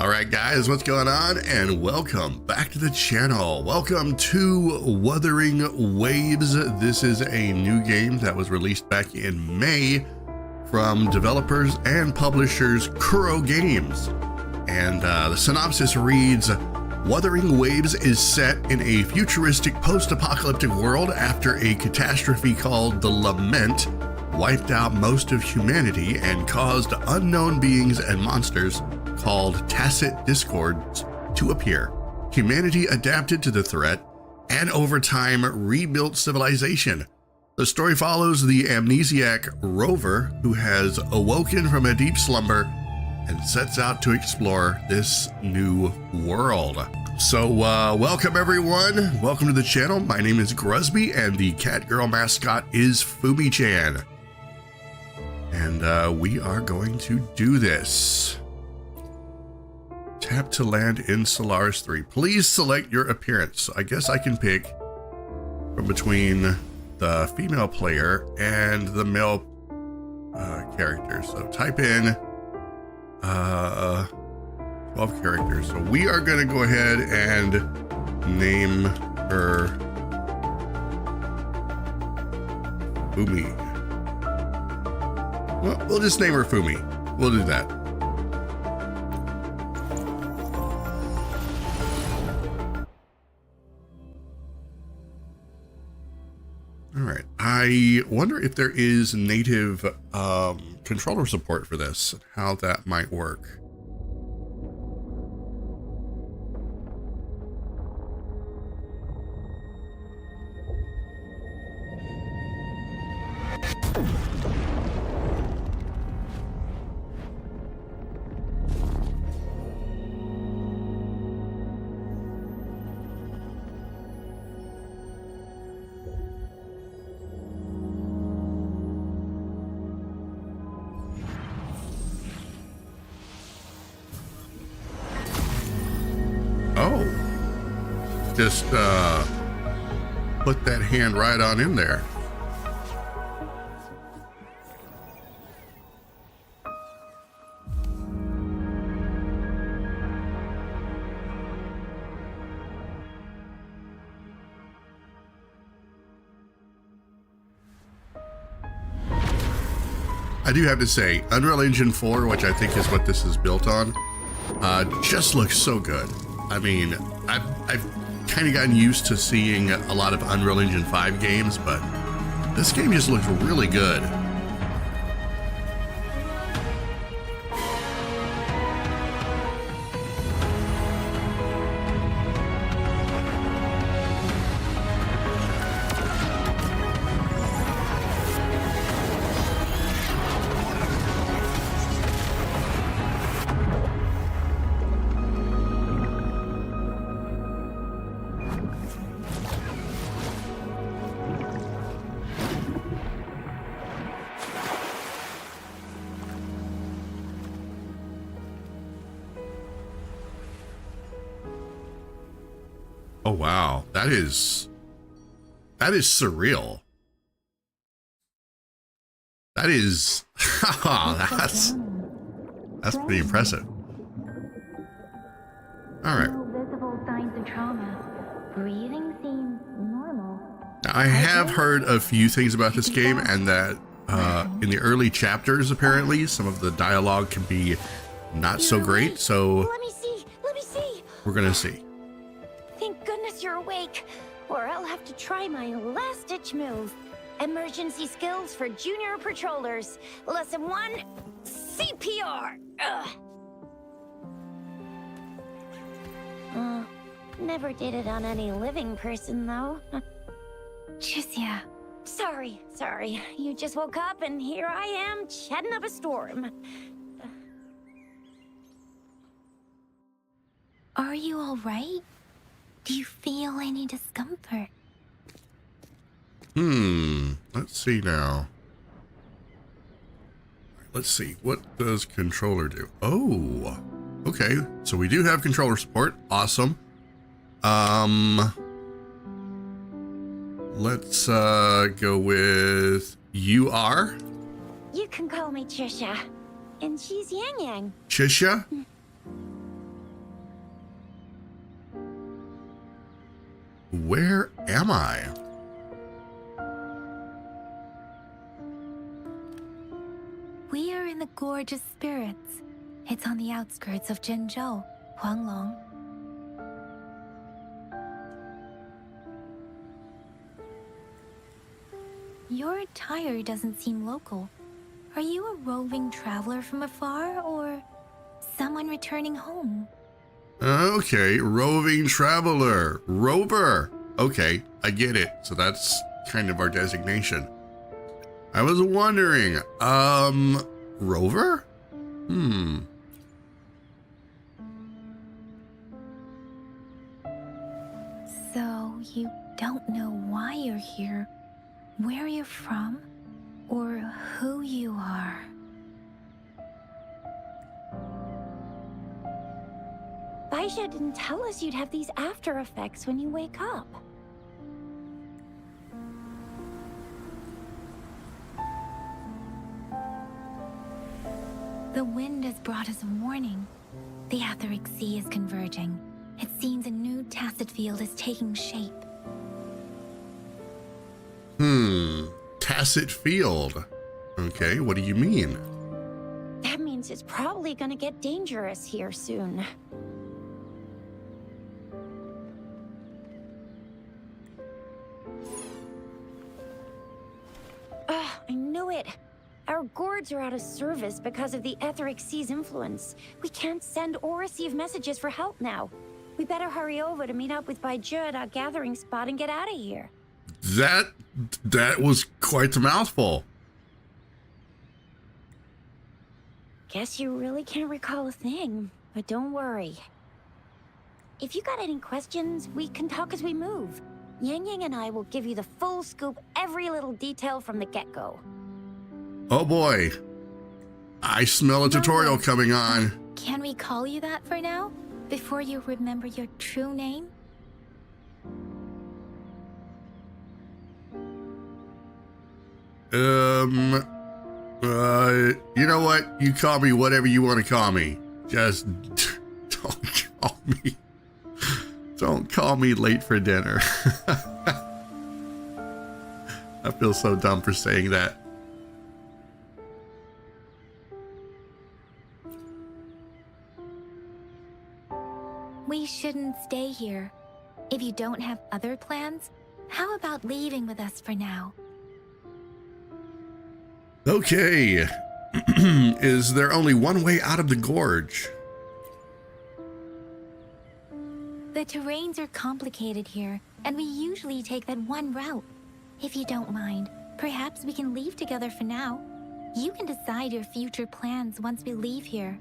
Alright guys, what's going on? And welcome back to the channel. Welcome to Wuthering Waves. This is a new game that was released back in May from developers and publishers Kuro Games. And the synopsis reads, Wuthering Waves is set in a futuristic post-apocalyptic world after a catastrophe called the Lament wiped out most of humanity and caused unknown beings and monsters called tacit discords to appear. Humanity adapted to the threat and over time rebuilt civilization. The story follows the amnesiac Rover who has awoken from a deep slumber and sets out to explore this new world. So welcome everyone. Welcome to the channel. My name is Gruzbee and the Catgirl mascot is Fumi-chan. And we are going to do this. Tap to land in Solaris 3. Please select your appearance. So I guess I can pick from between the female player and the male character. So type in 12 characters. So we are going to go ahead and name her Fumi. Well, we'll just name her Fumi. We'll do that. All right. I wonder if there is native controller support for this, how that might work. Just put that hand right on in there. I do have to say, Unreal Engine 4, which I think is what this is built on, just looks so good. I mean, I've kind of gotten used to seeing a lot of Unreal Engine 5 games, but this game just looks really good. Oh wow, that is surreal. That is that's pretty impressive. All right. No visible signs of trauma. Breathing seems normal. Now, I have heard a few things about this game, and that in the early chapters, apparently, some of the dialogue can be not so great. So Let me see. We're gonna see. Thank goodness you're awake, or I'll have to try my last-ditch move. Emergency skills for junior patrollers. Lesson 1, CPR. Never did it on any living person, though. Tricia. Sorry. You just woke up, and here I am, chatting up a storm. Are you all right? Do you feel any discomfort? Let's see now. Let's see. What does controller do? Oh, okay. So we do have controller support. Awesome. Let's go with UR. You can call me Trisha. And she's Yang Yang. Trisha? where am I? We are in the Gorge of Spirits. It's on the outskirts of Zhenzhou, Huanglong. Your attire doesn't seem local. Are you a roving traveler from afar, or someone returning home? Okay, roving traveler, rover. Okay, I get it. So that's kind of our designation. I was wondering, rover? So you don't know why you're here, where you're from, or who you are. Baisha didn't tell us you'd have these after effects when you wake up. The wind has brought us a warning. The Etheric Sea is converging. It seems a new tacit field is taking shape. Tacit field. Okay, what do you mean? That means it's probably gonna get dangerous here soon. I knew it. Our gourds are out of service because of the Etheric Sea's influence. We can't send or receive messages for help now. We better hurry over to meet up with Baiju at our gathering spot and get out of here. That was quite a mouthful. Guess you really can't recall a thing, but don't worry. If you got any questions, we can talk as we move. Yang Yang and I will give you the full scoop, every little detail from the get-go. Oh boy. I smell a tutorial coming on. Can we call you that for now, before you remember your true name? You know what? You call me whatever you want to call me. Just don't call me late for dinner. I feel so dumb for saying that. We shouldn't stay here. If you don't have other plans, how about leaving with us for now? Okay. Is there only one way out of the gorge? The terrains are complicated here, and we usually take that one route. If you don't mind, perhaps we can leave together for now. You can decide your future plans once we leave here.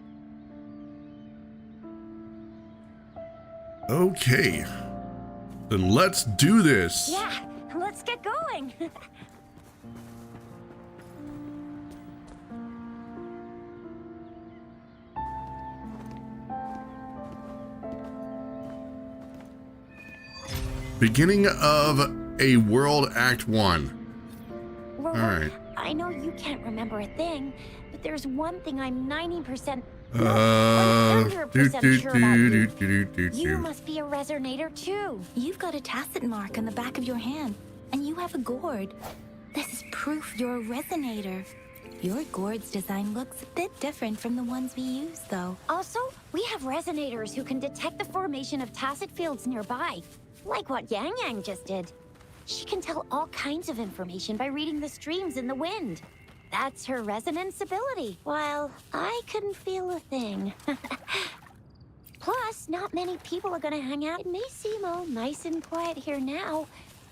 Okay. Then let's do this. Yeah, let's get going. Beginning of a World Act 1. Well, All right. I know you can't remember a thing, but there's one thing I'm 90%, 100% sure about you. You must be a resonator too. You've got a tacit mark on the back of your hand, and you have a gourd. This is proof you're a resonator. Your gourd's design looks a bit different from the ones we use, though. Also, we have resonators who can detect the formation of tacit fields nearby, like what Yang Yang just did. She can tell all kinds of information by reading the streams in the wind. That's her resonance ability, while I couldn't feel a thing. Plus, not many people are gonna hang out. It may seem all nice and quiet here now,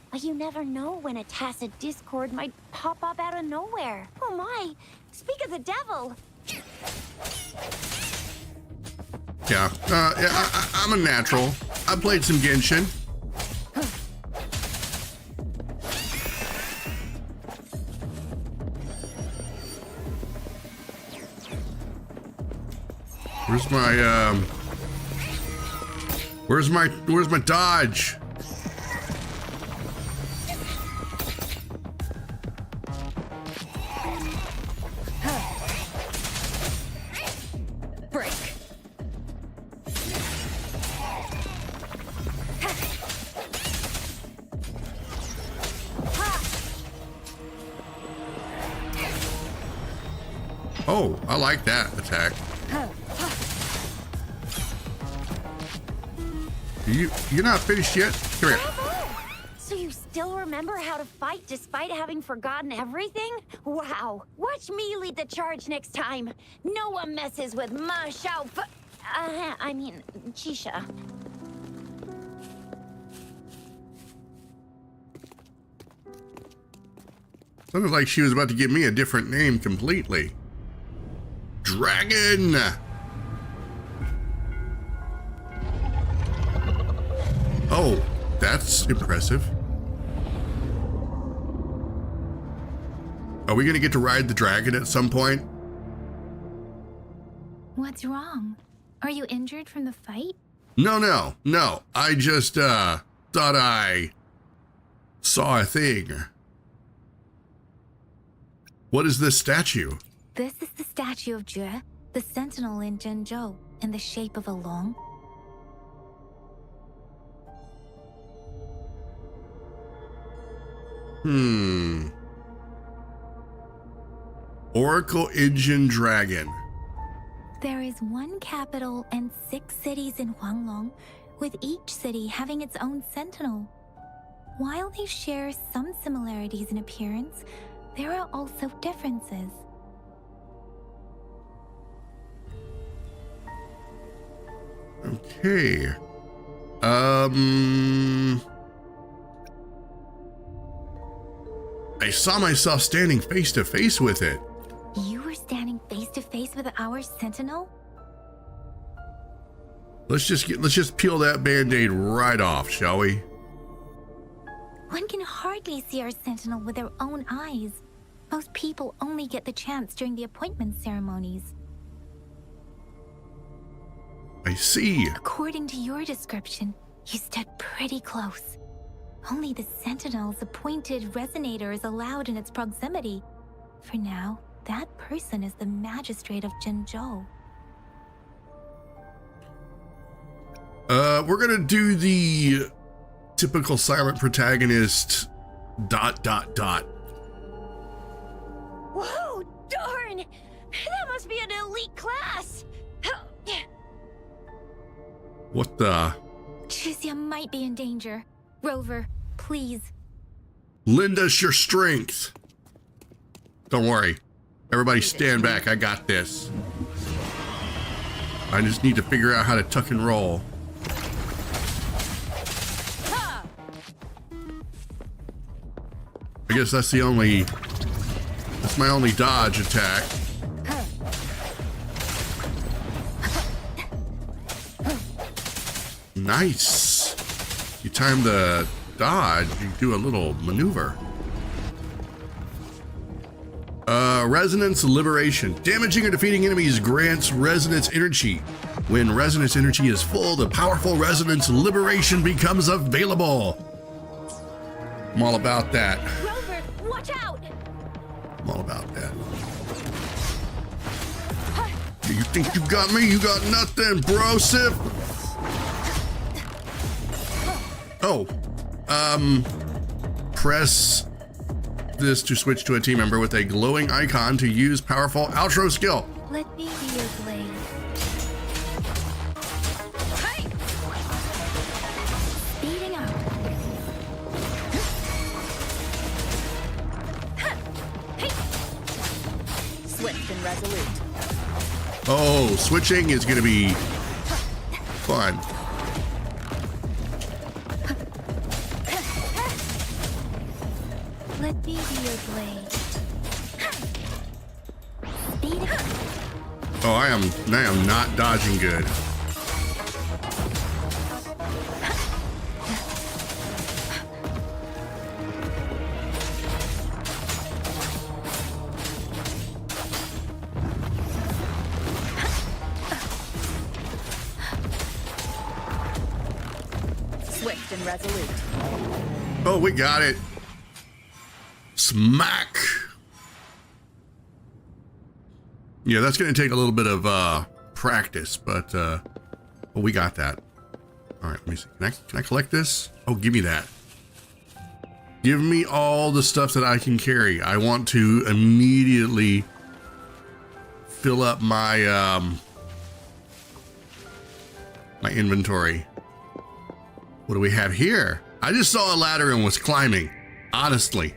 but you never know when a tacit discord might pop up out of nowhere. Oh my, speak of the devil! Yeah, I'm a natural. I played some Genshin. Where's my dodge? Break. Oh, I like that attack. You're not finished yet? Come here. So you still remember how to fight despite having forgotten everything? Wow. Watch me lead the charge next time. No one messes with my I mean, Chisha. Sounded like she was about to give me a different name completely. Dragon! Oh, that's impressive. Are we gonna get to ride the dragon at some point? What's wrong? Are you injured from the fight? No. I just, thought I saw a thing. What is this statue? This is the statue of Jue, the sentinel in Zhenzhou, in the shape of a long. Oracle Engine Dragon. There is one capital and 6 cities in Huanglong, with each city having its own sentinel. While they share some similarities in appearance, there are also differences. Okay. I saw myself standing face to face with it. You were standing face to face with our sentinel? Let's just peel that band-aid right off, shall we? One can hardly see our sentinel with their own eyes. Most people only get the chance during the appointment ceremonies. I see. According to your description, you stood pretty close. Only the sentinel's appointed resonator is allowed in its proximity. For now, that person is the magistrate of Zhenzhou. We're gonna do the typical silent protagonist ... Whoa, darn! That must be an elite class! What the? Chizia might be in danger. Rover, please. Lend us your strength. Don't worry. Everybody stand back. I got this. I just need to figure out how to tuck and roll. I guess that's my only dodge attack. Nice. You time the dodge, you do a little maneuver. Resonance Liberation. Damaging or defeating enemies grants resonance energy. When resonance energy is full, the powerful resonance liberation becomes available. I'm all about that. Rover, watch out! I'm all about that. You think you got me? You got nothing, bro, Sip. Oh, press this to switch to a team member with a glowing icon to use powerful outro skill. Let me be your blade. Hey! Speeding up. Swift and resolute. Oh, switching is gonna be fun. Let me be your blade. Speeding up. Oh, I am not dodging good. Swift and resolute. Oh, we got it. Smack. Yeah, that's going to take a little bit of practice, but we got that. All right, let me see. Can I collect this? Oh, give me that. Give me all the stuff that I can carry. I want to immediately fill up my my inventory. What do we have here? I just saw a ladder and was climbing, honestly.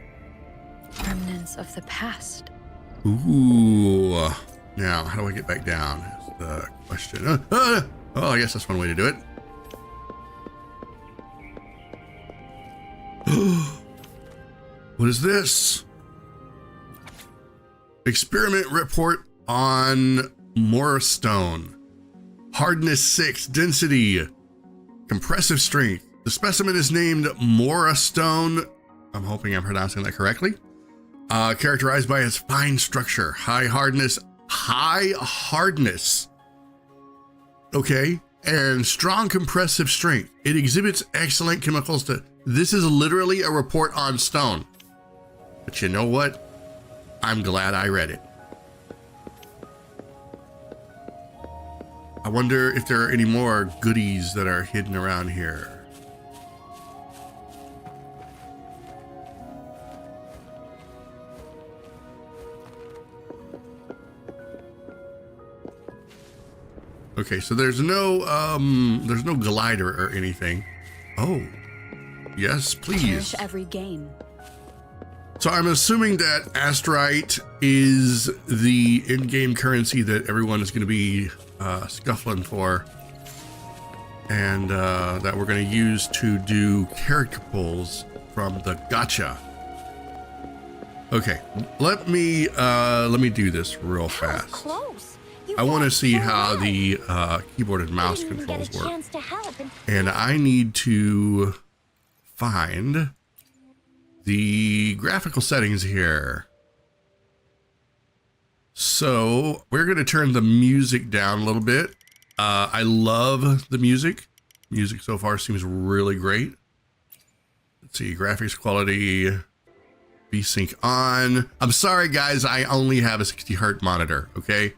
Remnants of the past. Ooh. Now, how do I get back down? Is the question. Oh, I guess that's one way to do it. What is this? Experiment report on Moorstone. Hardness 6, density, compressive strength. The specimen is named Moorstone. I'm hoping I'm pronouncing that correctly. Characterized by its fine structure, high hardness, okay, and strong compressive strength. It exhibits excellent chemicals to, this is literally a report on stone. But you know what? I'm glad I read it. I wonder if there are any more goodies that are hidden around here. Okay, so there's no glider or anything. Oh, yes, please. Cherish every game. So I'm assuming that Astrite is the in-game currency that everyone is going to be scuffling for, and that we're going to use to do character pulls from the gacha. Okay, let me do this real fast. Close. I want to see how the keyboard and mouse controls work, and I need to find the graphical settings here. So we're going to turn the music down a little bit. I love the music. Music so far seems really great. Let's see, graphics quality, VSync on. I'm sorry guys, I only have a 60 hertz monitor, okay?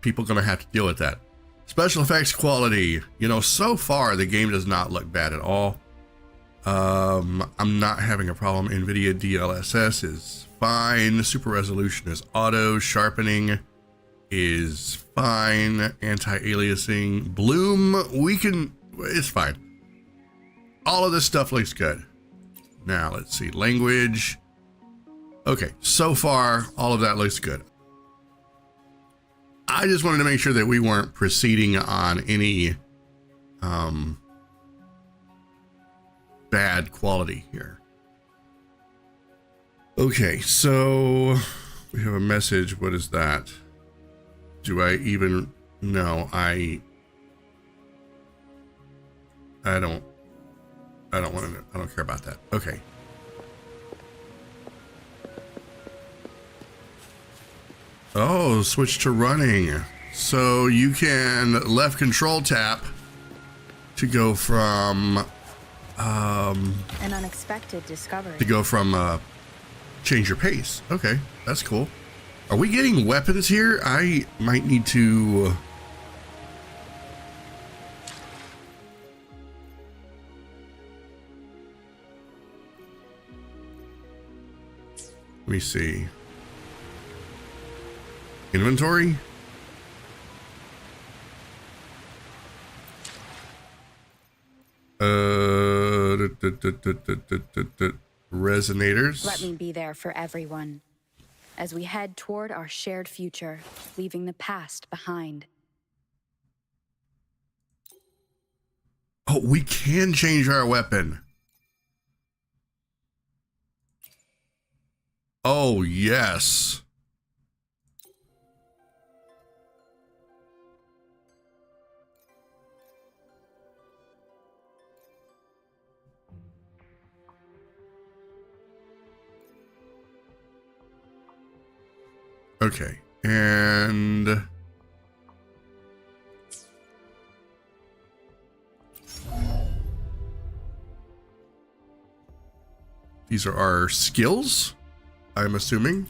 People gonna have to deal with that. Special effects quality, you know, so far the game does not look bad at all. I'm not having a problem. NVIDIA DLSS is fine. Super resolution is auto. Sharpening is fine. Anti-aliasing. Bloom, it's fine. All of this stuff looks good. Now let's see, language. Okay, so far all of that looks good. I just wanted to make sure that we weren't proceeding on any bad quality here. Okay, so we have a message. What is that? Do I even know? I don't want to. I don't care about that. Okay. Oh, switch to running. So you can left control tap to go from An unexpected discovery. Change your pace. Okay, that's cool. Are we getting weapons here? I might need to let me see. Inventory? Resonators. Let me be there for everyone as we head toward our shared future, leaving the past behind. Oh, we can change our weapon. Oh, yes. Okay, and these are our skills, I'm assuming.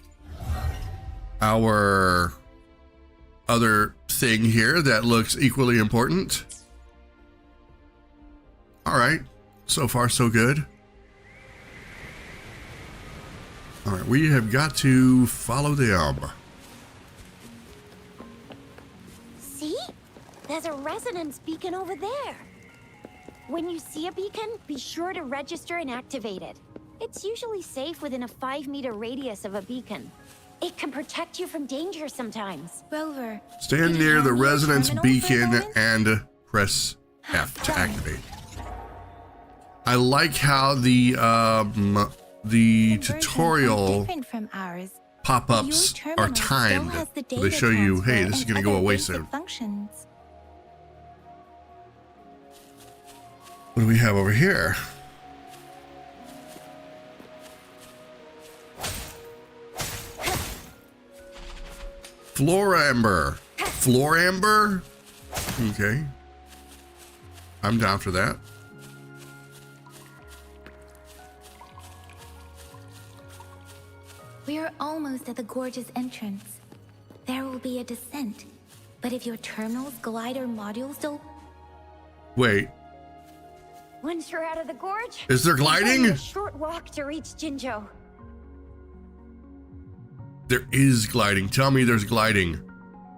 Our other thing here that looks equally important. All right, so far so good. All right, we have got to follow them. there's a resonance beacon over there. When you see a beacon, be sure to register and activate it. It's usually safe within a 5-meter radius of a beacon. It can protect you from danger sometimes. Rover. Stand can you near the hand me a resonance terminal for a beacon moment? and press F to activate. I like how the Conversions are tutorial different from ours. pop-ups Your are terminal still timed. has the So they data show you, transfer hey, this is and going to go other away basic soon. Functions. What do we have over here? Floor Amber. Floor Amber? Okay. I'm down for that. We are almost at the gorge's entrance. There will be a descent. But if your terminal's glider modules don't... Wait, Once you're out of the gorge, is there it's only gliding? a short walk to reach Jinzhou. There is gliding. Tell me there's gliding.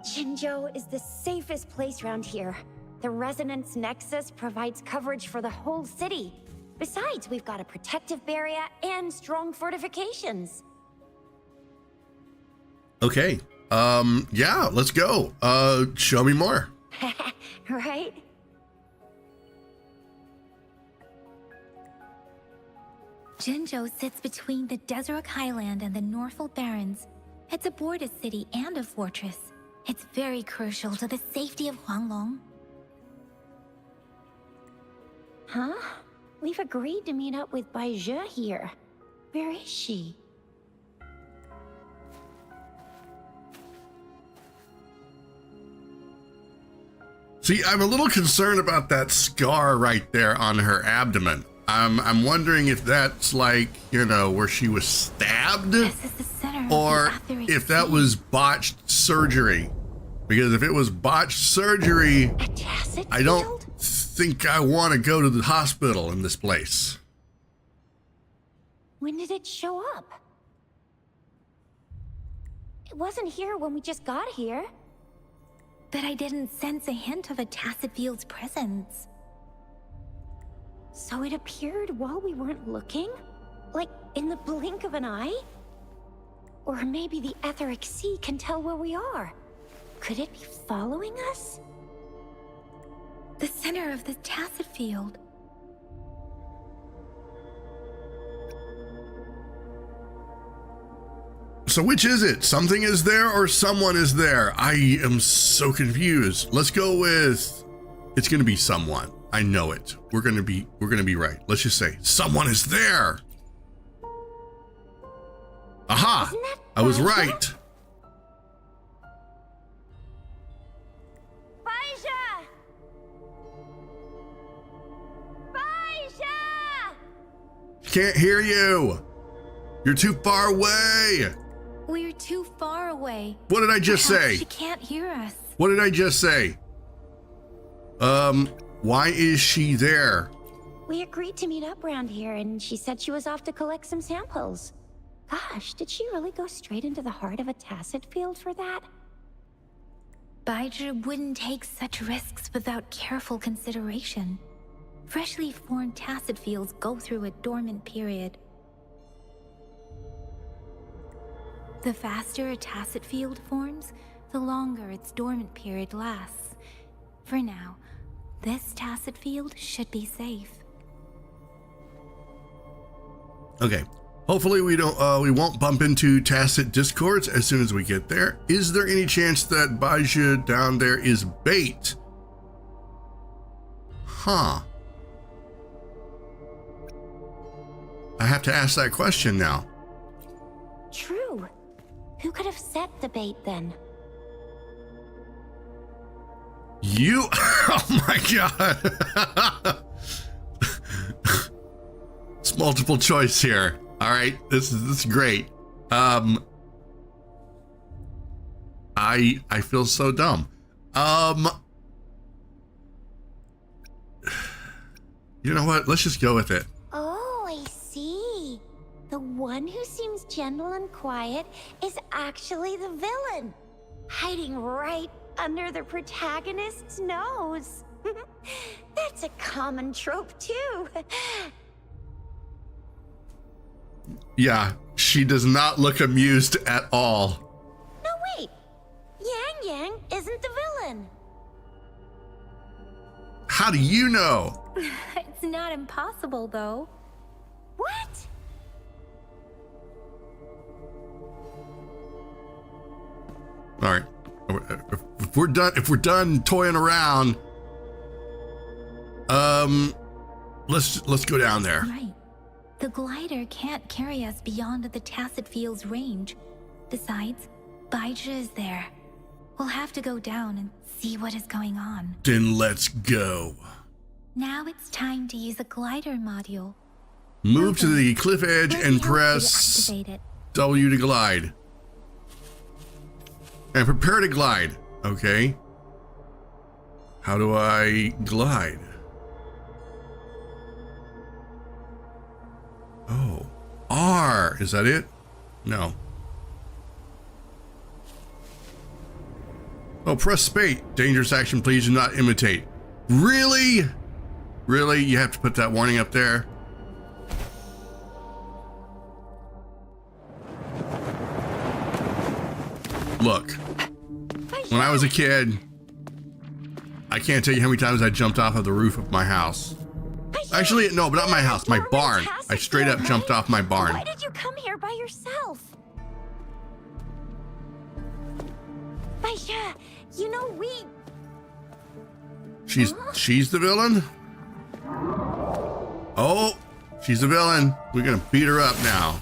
Jinzhou is the safest place around here. The resonance nexus provides coverage for the whole city. Besides, we've got a protective barrier and strong fortifications. Okay. Yeah, let's go. Show me more. Right? Jinzhou sits between the Desert Highland and the Norfolk Barrens. It's a border city and a fortress. It's very crucial to the safety of Huanglong. Huh? We've agreed to meet up with Bai Zhe here. Where is she? See, I'm a little concerned about that scar right there on her abdomen. I'm wondering if that's like, you know, where she was stabbed, This is the center or of the Etheric if that Sea. was botched surgery. Because if it was botched surgery, A tacit I don't field? think I want to go to the hospital in this place. When did it show up? It wasn't here when we just got here. But I didn't sense a hint of a tacit field's presence. So it appeared while we weren't looking? Like in the blink of an eye? Or maybe the Etheric Sea can tell where we are. Could it be following us? The center of the tacit field. So which is it? Something is there or someone is there? I am so confused. Let's go with, it's going to be someone. I know it. We're going to be right. Let's just say someone is there. Aha! Isn't that I was Baizha? right. Baizha! Baizha! Can't hear you. You're too far away. We're too far away. What did I just Perhaps say? She can't hear us. What did I just say? Why is she there? We agreed to meet up around here, and she said she was off to collect some samples. Gosh, did she really go straight into the heart of a tacit field for that? Baizhi wouldn't take such risks without careful consideration. Freshly formed tacit fields go through a dormant period. The faster a tacit field forms, the longer its dormant period lasts. For now, this tacit field should be safe. Okay. Hopefully we won't bump into tacit discords as soon as we get there. Is there any chance that Baizhi down there is bait? Huh. I have to ask that question now. True. Who could have set the bait then? You, oh my God. It's multiple choice here. All right, this is great. I feel so dumb. You know what? Let's just go with it. Oh, I see. The one who seems gentle and quiet is actually the villain, hiding right under the protagonist's nose. That's a common trope, too. Yeah, she does not look amused at all. No, wait. Yang Yang isn't the villain. How do you know? It's not impossible, though. What? All right. If we're done toying around, let's go down there. Right. The glider can't carry us beyond the Tacit Field's range. Besides, Baija is there. We'll have to go down and see what is going on. Then let's go. Now it's time to use the glider module. Move to the cliff edge Let me and help you press activate it. W to glide. And prepare to glide. Okay. How do I glide? Oh, R. Is that it? No. Oh, press space. Dangerous action, please do not imitate. Really? Really? You have to put that warning up there? Look, when I was a kid, I can't tell you how many times I jumped off of the roof of my house. Actually, no, but not my house, my barn. I straight up jumped off my barn. Why did you come here by yourself? Baija, you know She's the villain? Oh, she's the villain. We're gonna beat her up now.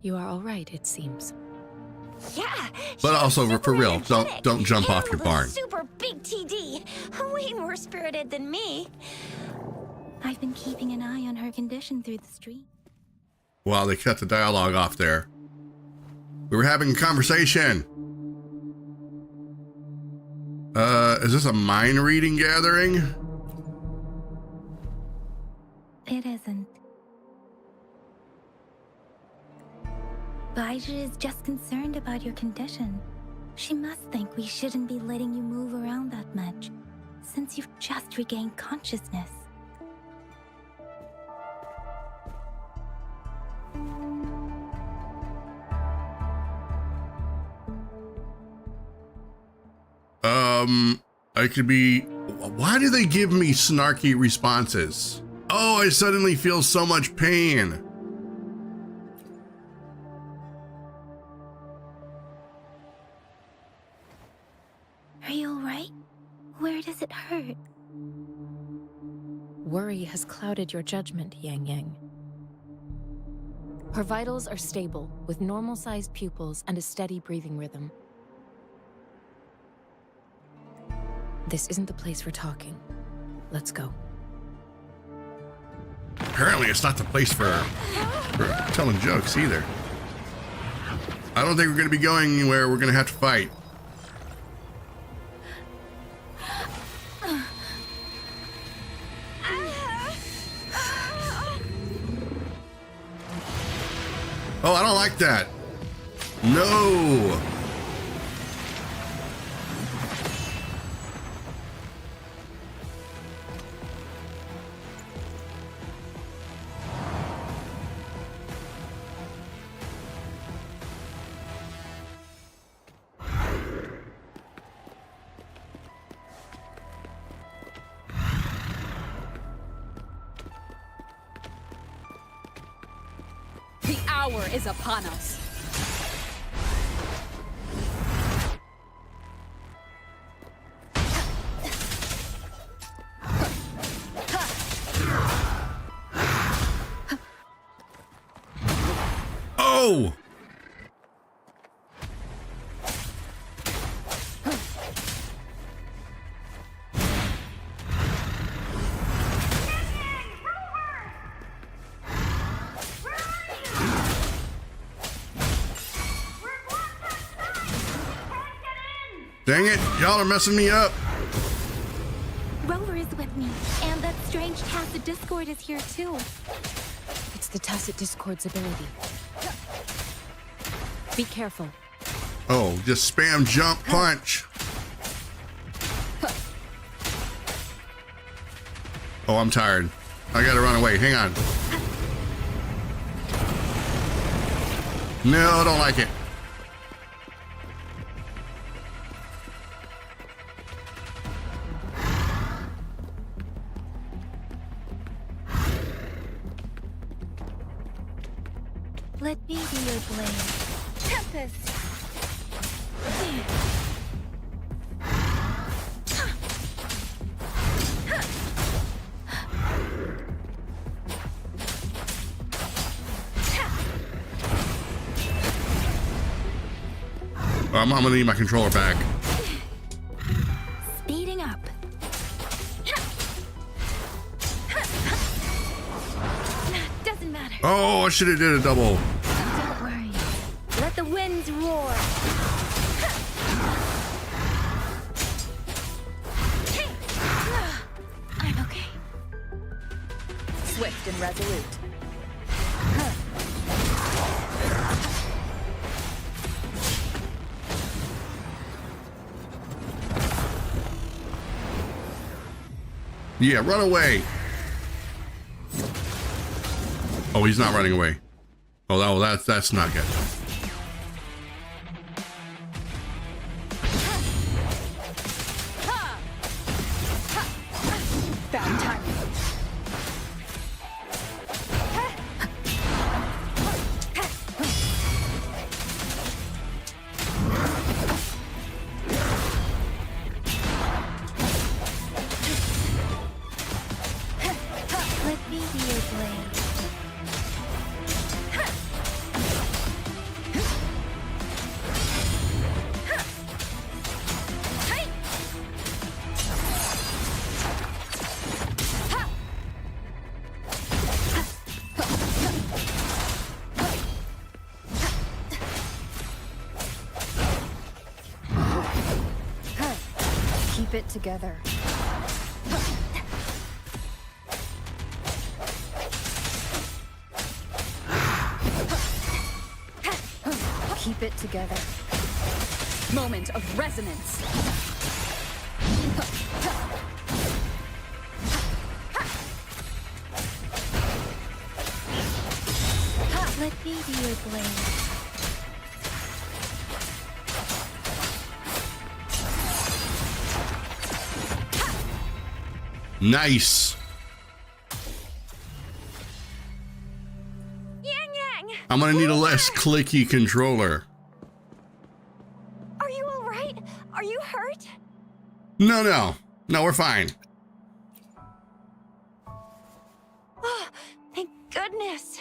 You are all right, it seems. Yeah. But she's also, super for real, energetic. don't jump off your Handled a barn. Super big TD. Way more spirited than me. I've been keeping an eye on her condition through the stream. Wow, they cut the dialogue off there. We were having a conversation. Is this a mind reading gathering? It isn't. Baija is just concerned about your condition. She must think we shouldn't be letting you move around that much, since you've just regained consciousness. I could be... Why do they give me snarky responses? Oh, I suddenly feel so much pain. Are you alright? Where does it hurt? Worry has clouded your judgment, Yang Yang. Her vitals are stable, with normal-sized pupils and a steady breathing rhythm. This isn't the place for talking. Let's go. Apparently, it's not the place for telling jokes either. I don't think we're going to be going anywhere. We're going to have to fight. Oh, I don't like that. No. The hour is upon us. Oh! Dang it, y'all are messing me up. Rover is with me, and that strange Tacit Discord is here too. It's It's the Tacit Discord's ability. Be careful. Oh, just spam jump punch. Oh, I'm tired. I gotta run away. Hang on. No, I don't like it. Let me be your blade. Tempest! I'm gonna need my controller back. Speeding up. Doesn't matter. Oh, I should have did a double. Don't worry. Let the winds roar. I'm okay. Swift and resolute. Yeah, run away. Oh, he's not running away. Oh, that's not good. Bad timing. Let me be your blade. Keep it together. Keep it together. Moment of resonance. Let me be your blade. Nice. Yang Yang! I'm gonna need a less clicky controller. Are you alright? Are you hurt? No, we're fine. Oh, thank goodness.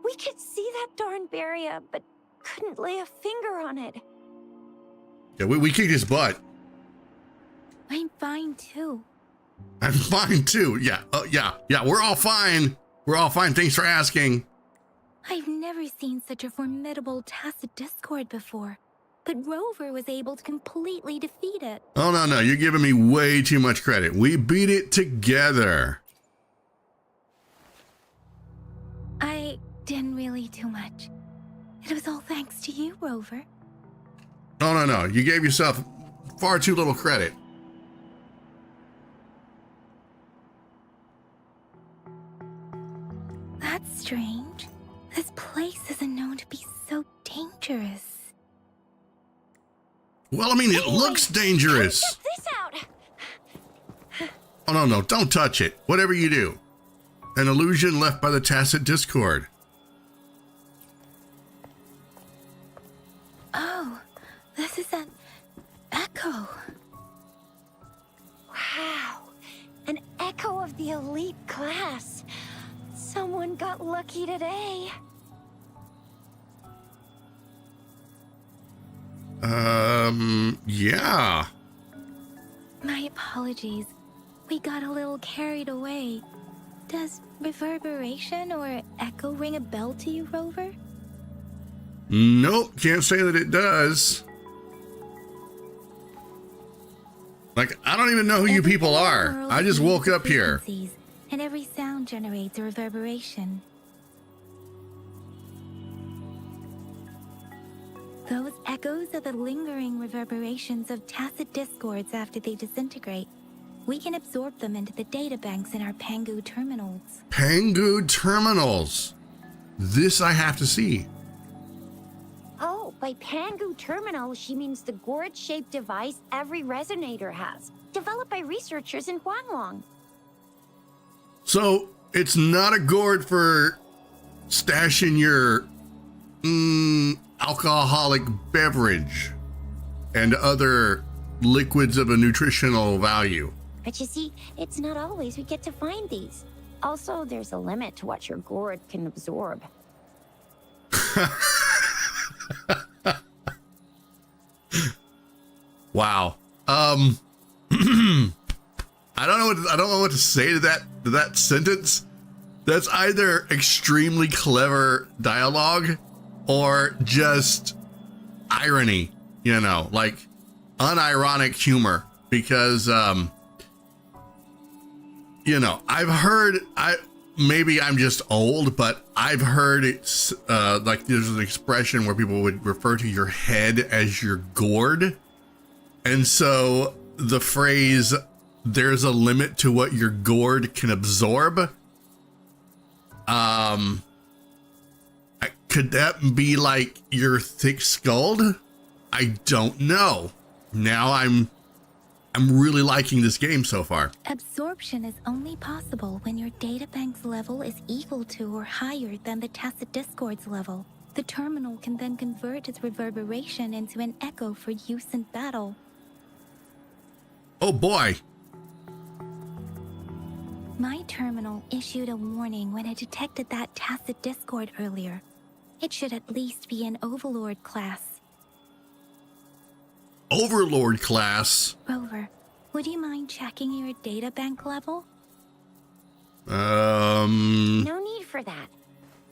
We could see that darn barrier, but couldn't lay a finger on it. Yeah, we kicked his butt. I'm fine too. I'm fine too. Yeah, yeah, we're all fine. We're all fine. Thanks for asking. I've never seen such a formidable Tacit Discord before, but Rover was able to completely defeat it. Oh, no, you're giving me way too much credit. We beat it together. I didn't really do much. It was all thanks to you, Rover. Oh, no, you gave yourself far too little credit. That's strange. This place isn't known to be so dangerous. Well, I mean, it looks dangerous. Check this out. Oh, no, don't touch it. Whatever you do. An illusion left by the Tacit Discord. Oh, this is an echo. Wow, an echo of the elite class. Someone got lucky today. Yeah. My apologies. We got a little carried away. Does reverberation or echo ring a bell to you, Rover? Nope, can't say that it does. Like, I don't even know who you people are. I just woke up here. And every sound generates a reverberation. Those echoes are the lingering reverberations of tacit discords after they disintegrate. We can absorb them into the databanks in our Pangu terminals. Pangu terminals. This I have to see. Oh, by Pangu terminal, she means the gourd-shaped device every resonator has, developed by researchers in Huanglong. So it's not a gourd for stashing your alcoholic beverage and other liquids of a nutritional value. But you see, it's not always we get to find these. Also, there's a limit to what your gourd can absorb. Wow. I don't know what to say to that sentence. That's either extremely clever dialogue or just irony, you know, like unironic humor, because you know, I've heard, maybe I'm just old, but I've heard it's like there's an expression where people would refer to your head as your gourd. And so the phrase, there's a limit to what your gourd can absorb. Could that be like your thick-skulled? I don't know. Now I'm really liking this game so far. Absorption is only possible when your databank's level is equal to or higher than the tacit discord's level. The terminal can then convert its reverberation into an echo for use in battle. Oh boy. My terminal issued a warning when it detected that tacit discord earlier. It should at least be an Overlord class. Overlord class? Rover, would you mind checking your databank level? No need for that.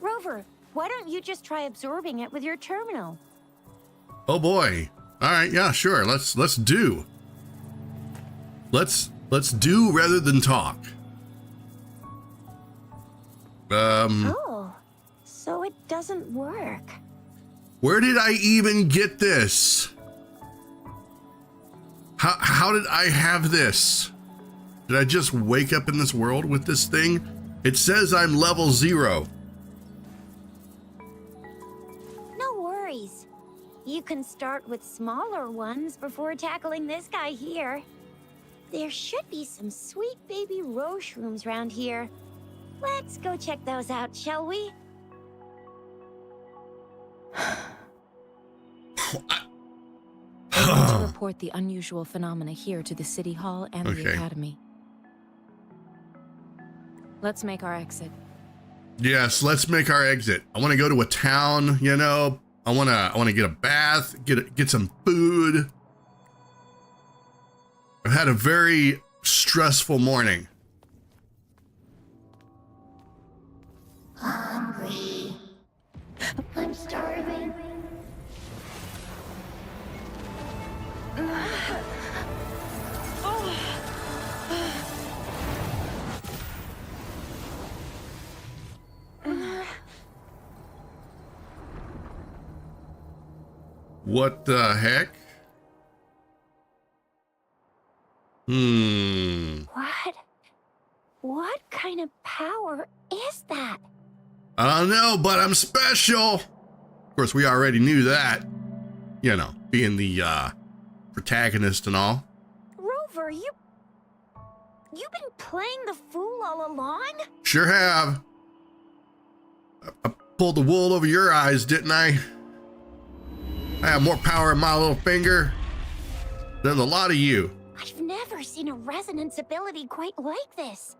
Rover, why don't you just try absorbing it with your terminal? Oh boy. All right, yeah, sure. Let's do. Let's do rather than talk. Oh, so it doesn't work. Where did I even get this? How did I have this? Did I just wake up in this world with this thing? It says I'm level 0. No worries. You can start with smaller ones before tackling this guy here. There should be some sweet baby rose shrooms around here. Let's go check those out, shall we? I want to report the unusual phenomena here to the City Hall and the Academy. Let's make our exit. Yes, let's make our exit. I want to go to a town, you know. I want to get a bath, get some food. I've had a very stressful morning. Hungry. I'm starving. What the heck? What kind of power is that? I don't know, but I'm special. Of course, we already knew that. You know, being the protagonist and all. Rover, you've been playing the fool all along? Sure have. I pulled the wool over your eyes, didn't I? I have more power in my little finger than a lot of you. I've never seen a resonance ability quite like this.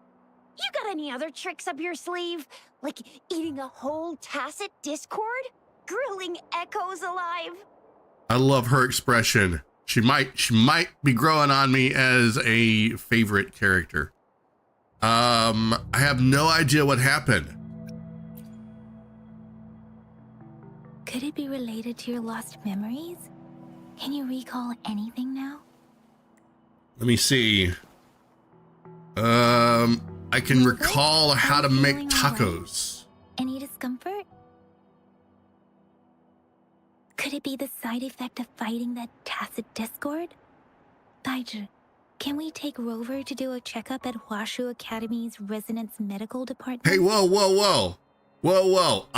You got any other tricks up your sleeve? Like eating a whole tacit discord? Grilling echoes alive? I love her expression. She might be growing on me as a favorite character. I have no idea what happened. Could it be related to your lost memories? Can you recall anything now? Let me see. I can recall how to make tacos. Any discomfort? Could it be the side effect of fighting that tacit discord? Baiju, can we take Rover to do a checkup at Hwashu Academy's Resonance Medical Department? Hey, whoa, whoa, whoa. Whoa, whoa.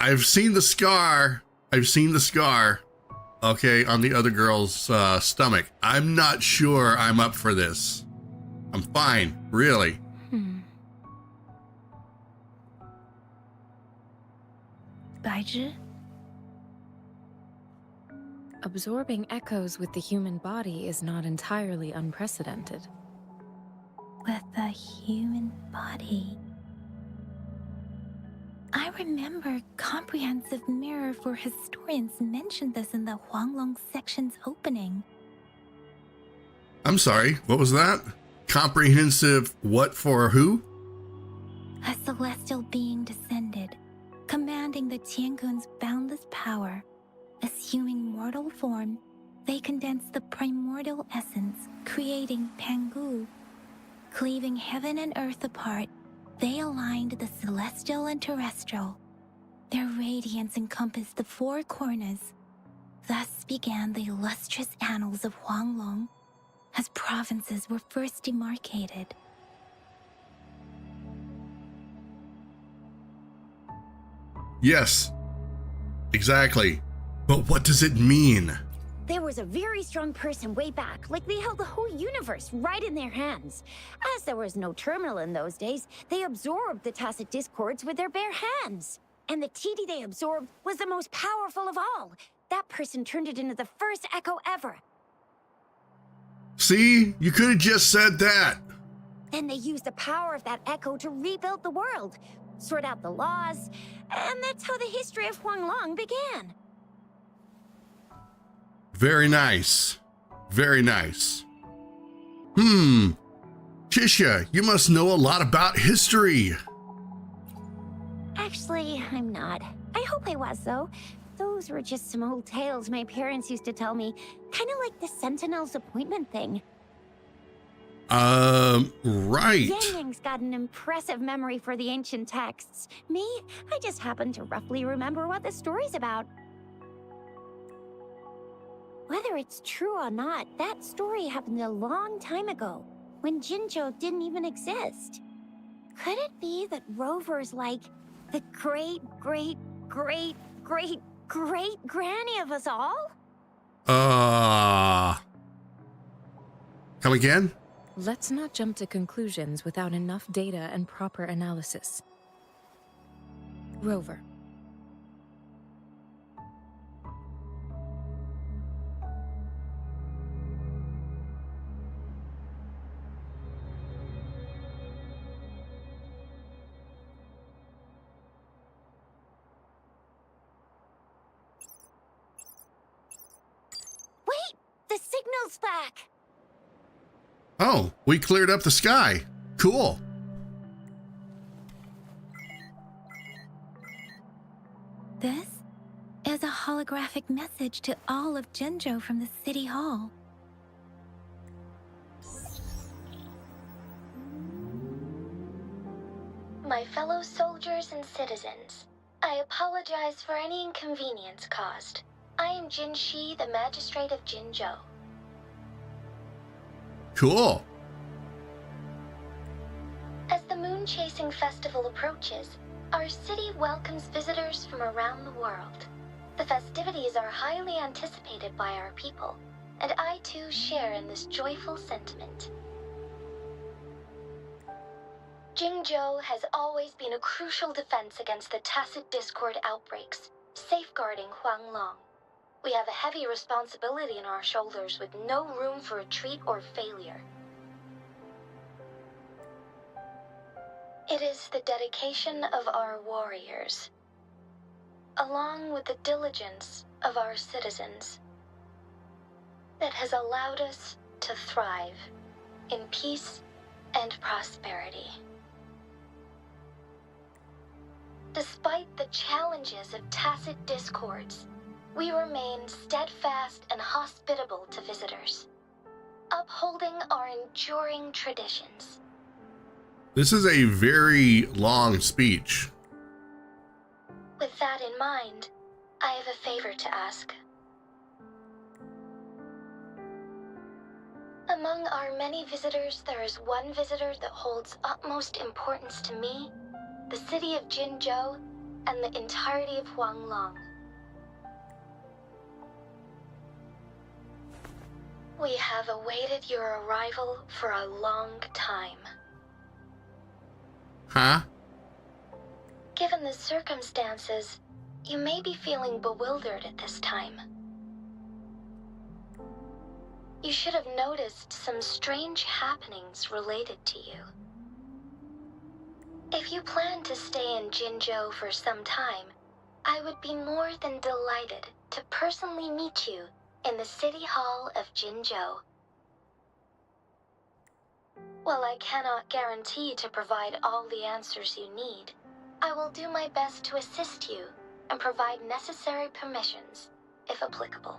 I've seen the scar. Okay, on the other girl's stomach. I'm not sure I'm up for this. I'm fine, really. Baiju? Absorbing echoes with the human body is not entirely unprecedented. With the human body. I remember Comprehensive Mirror for Historians mentioned this in the Huanglong section's opening. I'm sorry, what was that? Comprehensive what for who? A celestial being descended, commanding the Tiangun's boundless power. Assuming mortal form, they condensed the primordial essence, creating Pangu. Cleaving heaven and earth apart, they aligned the celestial and terrestrial. Their radiance encompassed the four corners. Thus began the illustrious annals of Huanglong, as provinces were first demarcated. Yes, exactly. But what does it mean? There was a very strong person way back, like they held the whole universe right in their hands. As there was no terminal in those days, they absorbed the tacit discords with their bare hands. And the TD they absorbed was the most powerful of all. That person turned it into the first echo ever. See, you could have just said that. Then they used the power of that echo to rebuild the world, sort out the laws, and that's how the history of Huanglong began. Very nice. Very nice. Tisha, you must know a lot about history. Actually, I'm not. I hope I was, though. Those were just some old tales my parents used to tell me, kind of like the Sentinel's appointment thing. Right. Yang Yang's got an impressive memory for the ancient texts. Me, I just happen to roughly remember what the story's about. Whether it's true or not, that story happened a long time ago, when Jinzhou didn't even exist. Could it be that Rover's like the great granny of us all? Come again? Let's not jump to conclusions without enough data and proper analysis. Rover. Wait! The signal's back! Oh, we cleared up the sky. Cool. This is a holographic message to all of Jinzhou from the City Hall. My fellow soldiers and citizens, I apologize for any inconvenience caused. I am Jin Shi, the Magistrate of Jinzhou. Cool. As the Moon Chasing Festival approaches, our city welcomes visitors from around the world. The festivities are highly anticipated by our people, and I too share in this joyful sentiment. Jinzhou has always been a crucial defense against the tacit discord outbreaks, safeguarding Huanglong. We have a heavy responsibility on our shoulders with no room for retreat or failure. It is the dedication of our warriors, along with the diligence of our citizens, that has allowed us to thrive in peace and prosperity. Despite the challenges of tacit discords, we remain steadfast and hospitable to visitors, upholding our enduring traditions. This is a very long speech. With that in mind, I have a favor to ask. Among our many visitors, there is one visitor that holds utmost importance to me, the city of Jinzhou, and the entirety of Huanglong. We have awaited your arrival for a long time. Huh? Given the circumstances, you may be feeling bewildered at this time. You should have noticed some strange happenings related to you. If you plan to stay in Jinzhou for some time, I would be more than delighted to personally meet you in the City Hall of Jinzhou. While I cannot guarantee to provide all the answers you need, I will do my best to assist you and provide necessary permissions, if applicable.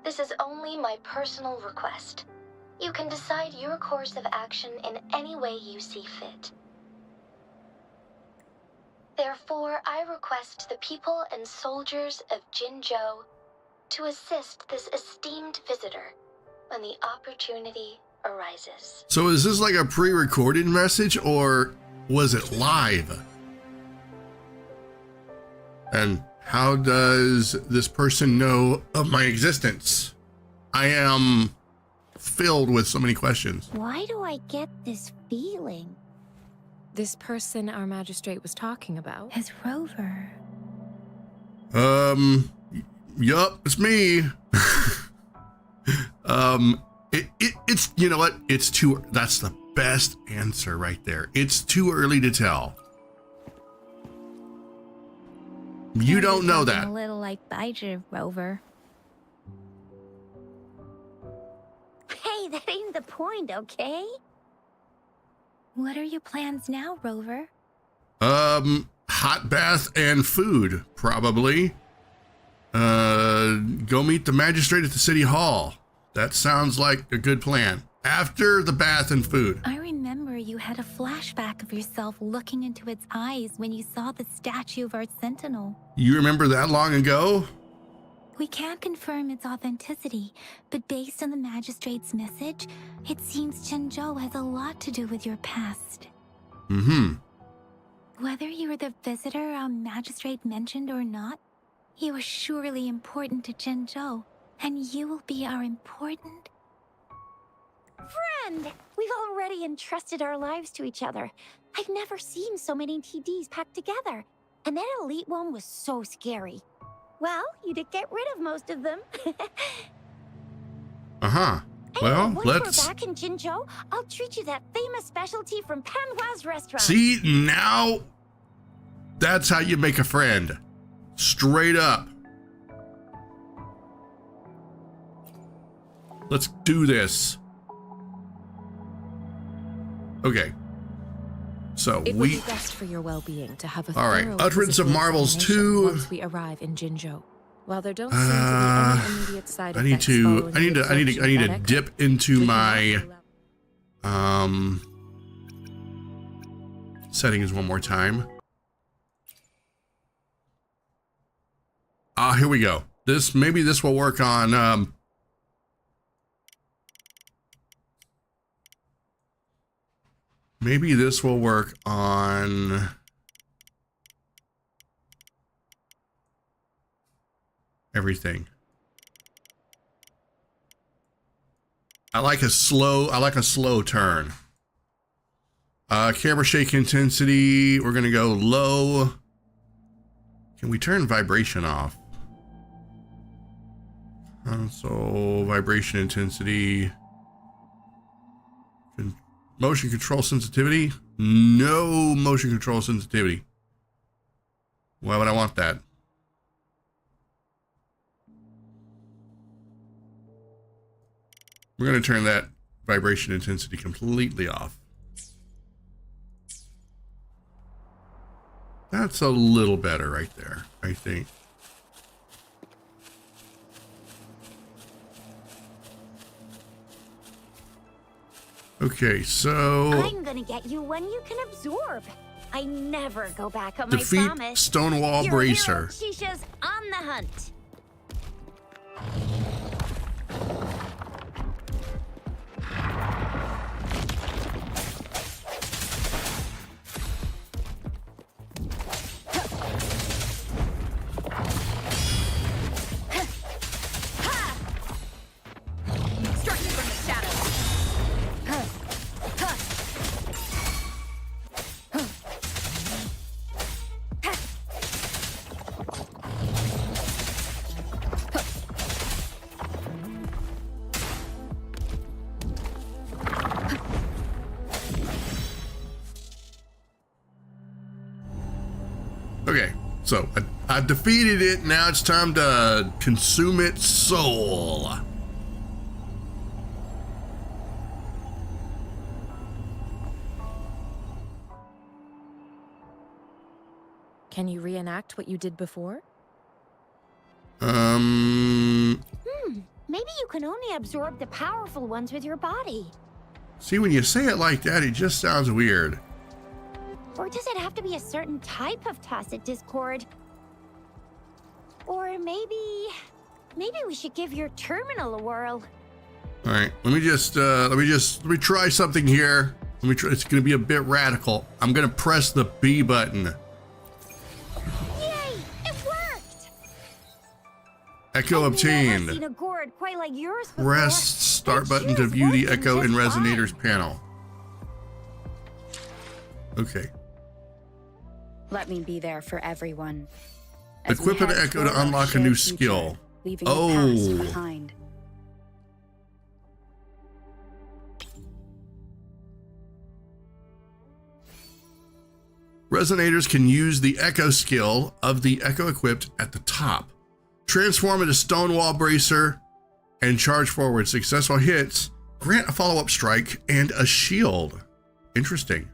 This is only my personal request. You can decide your course of action in any way you see fit. Therefore, I request the people and soldiers of Jinzhou to assist this esteemed visitor when the opportunity arises. So is this like a pre-recorded message or was it live? And how does this person know of my existence? I am filled with so many questions. Why do I get this feeling? This person our magistrate was talking about? As Rover. Yup, it's me. It's, you know what? That's the best answer right there. It's too early to tell. You don't know that. A little like Bijou, Rover. Hey, that ain't the point, okay? What are your plans now, Rover? Hot bath and food, probably. Go meet the magistrate at the city hall. That sounds like a good plan. After the bath and food. I remember you had a flashback of yourself looking into its eyes when you saw the statue of our sentinel. You remember that long ago? We can't confirm its authenticity, but based on the magistrate's message, it seems Jinzhou has a lot to do with your past. Mm-hmm. Whether you were the visitor our magistrate mentioned or not, you are surely important to Jinzhou, and you will be our important... Friend! We've already entrusted our lives to each other. I've never seen so many TDs packed together. And that elite one was so scary. Well, you did get rid of most of them. Uh-huh. Well, once let's... we're back in Jinzhou, I'll treat you that famous specialty from Panhua's restaurant. See, now that's how you make a friend. Straight up. Let's do this. Okay. So It would be best for your well-being to have a all right, thorough Utterance of physical Marvels examination 2. once we arrive in Jinzhou. While there don't seem to be any immediate side I need effects to following the I need to absorption dip into we my cannot settings one more time. Here we go. Maybe this will work on maybe this will work on everything. I like a slow turn. Camera shake intensity, we're gonna go low. Can we turn vibration off? So vibration intensity. Motion control sensitivity? No motion control sensitivity. Why would I want that? We're going to turn that vibration intensity completely off. That's a little better right there, I think. Okay, so... I'm gonna get you one you can absorb. I never go back on Defeat my promise. Stonewall Your Bracer. hero, Shisha's on the hunt. Okay, so I defeated it. Now it's time to consume its soul. Can you reenact what you did before? Maybe you can only absorb the powerful ones with your body. See, when you say it like that, it just sounds weird. Or does it have to be a certain type of tacit discord? Or maybe we should give your terminal a whirl. All right, let me try something here. It's gonna be a bit radical. I'm gonna press the B button. Yay! It worked! Echo I've obtained. never seen a gourd quite like yours before. Press start It button sure to view the working Echo and just fine. Resonators panel. Okay. Let me be there for everyone. as we Equip an head Echo toward to our unlock a shared new future, skill. Leaving the past Oh. behind. Resonators can use the Echo skill of the Echo equipped at the top. Transform into Stonewall Bracer and charge forward. Successful hits grant a follow-up strike and a shield. Interesting.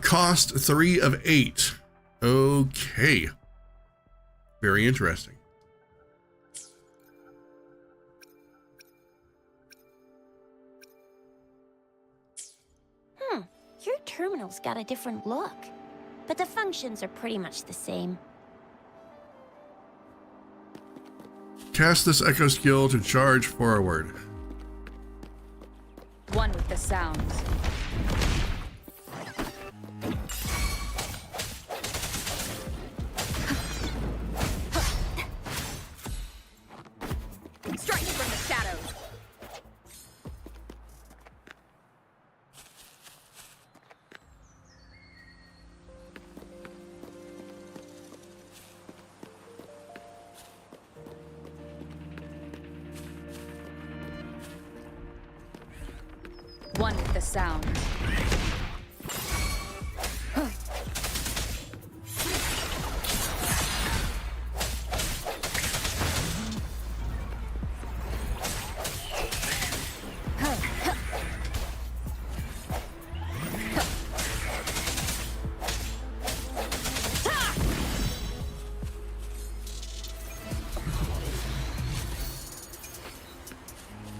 Cost 3 of 8. Okay. Very interesting. Your terminal's got a different look, but the functions are pretty much the same. Cast this Echo skill to charge forward. One with the sounds. Striking from the shadows. One with the sound.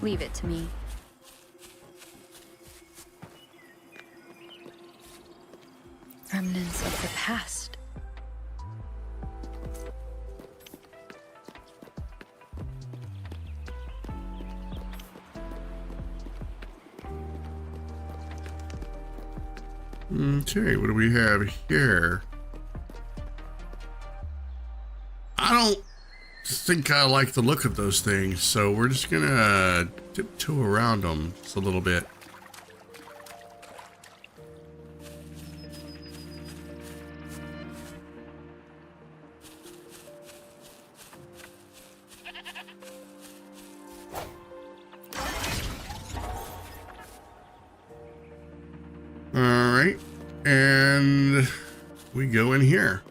Leave it to me. Remnants of the past. Okay, what do we have here? I don't think I like the look of those things, so we're just gonna tiptoe around them just a little bit. All right, and we go in here.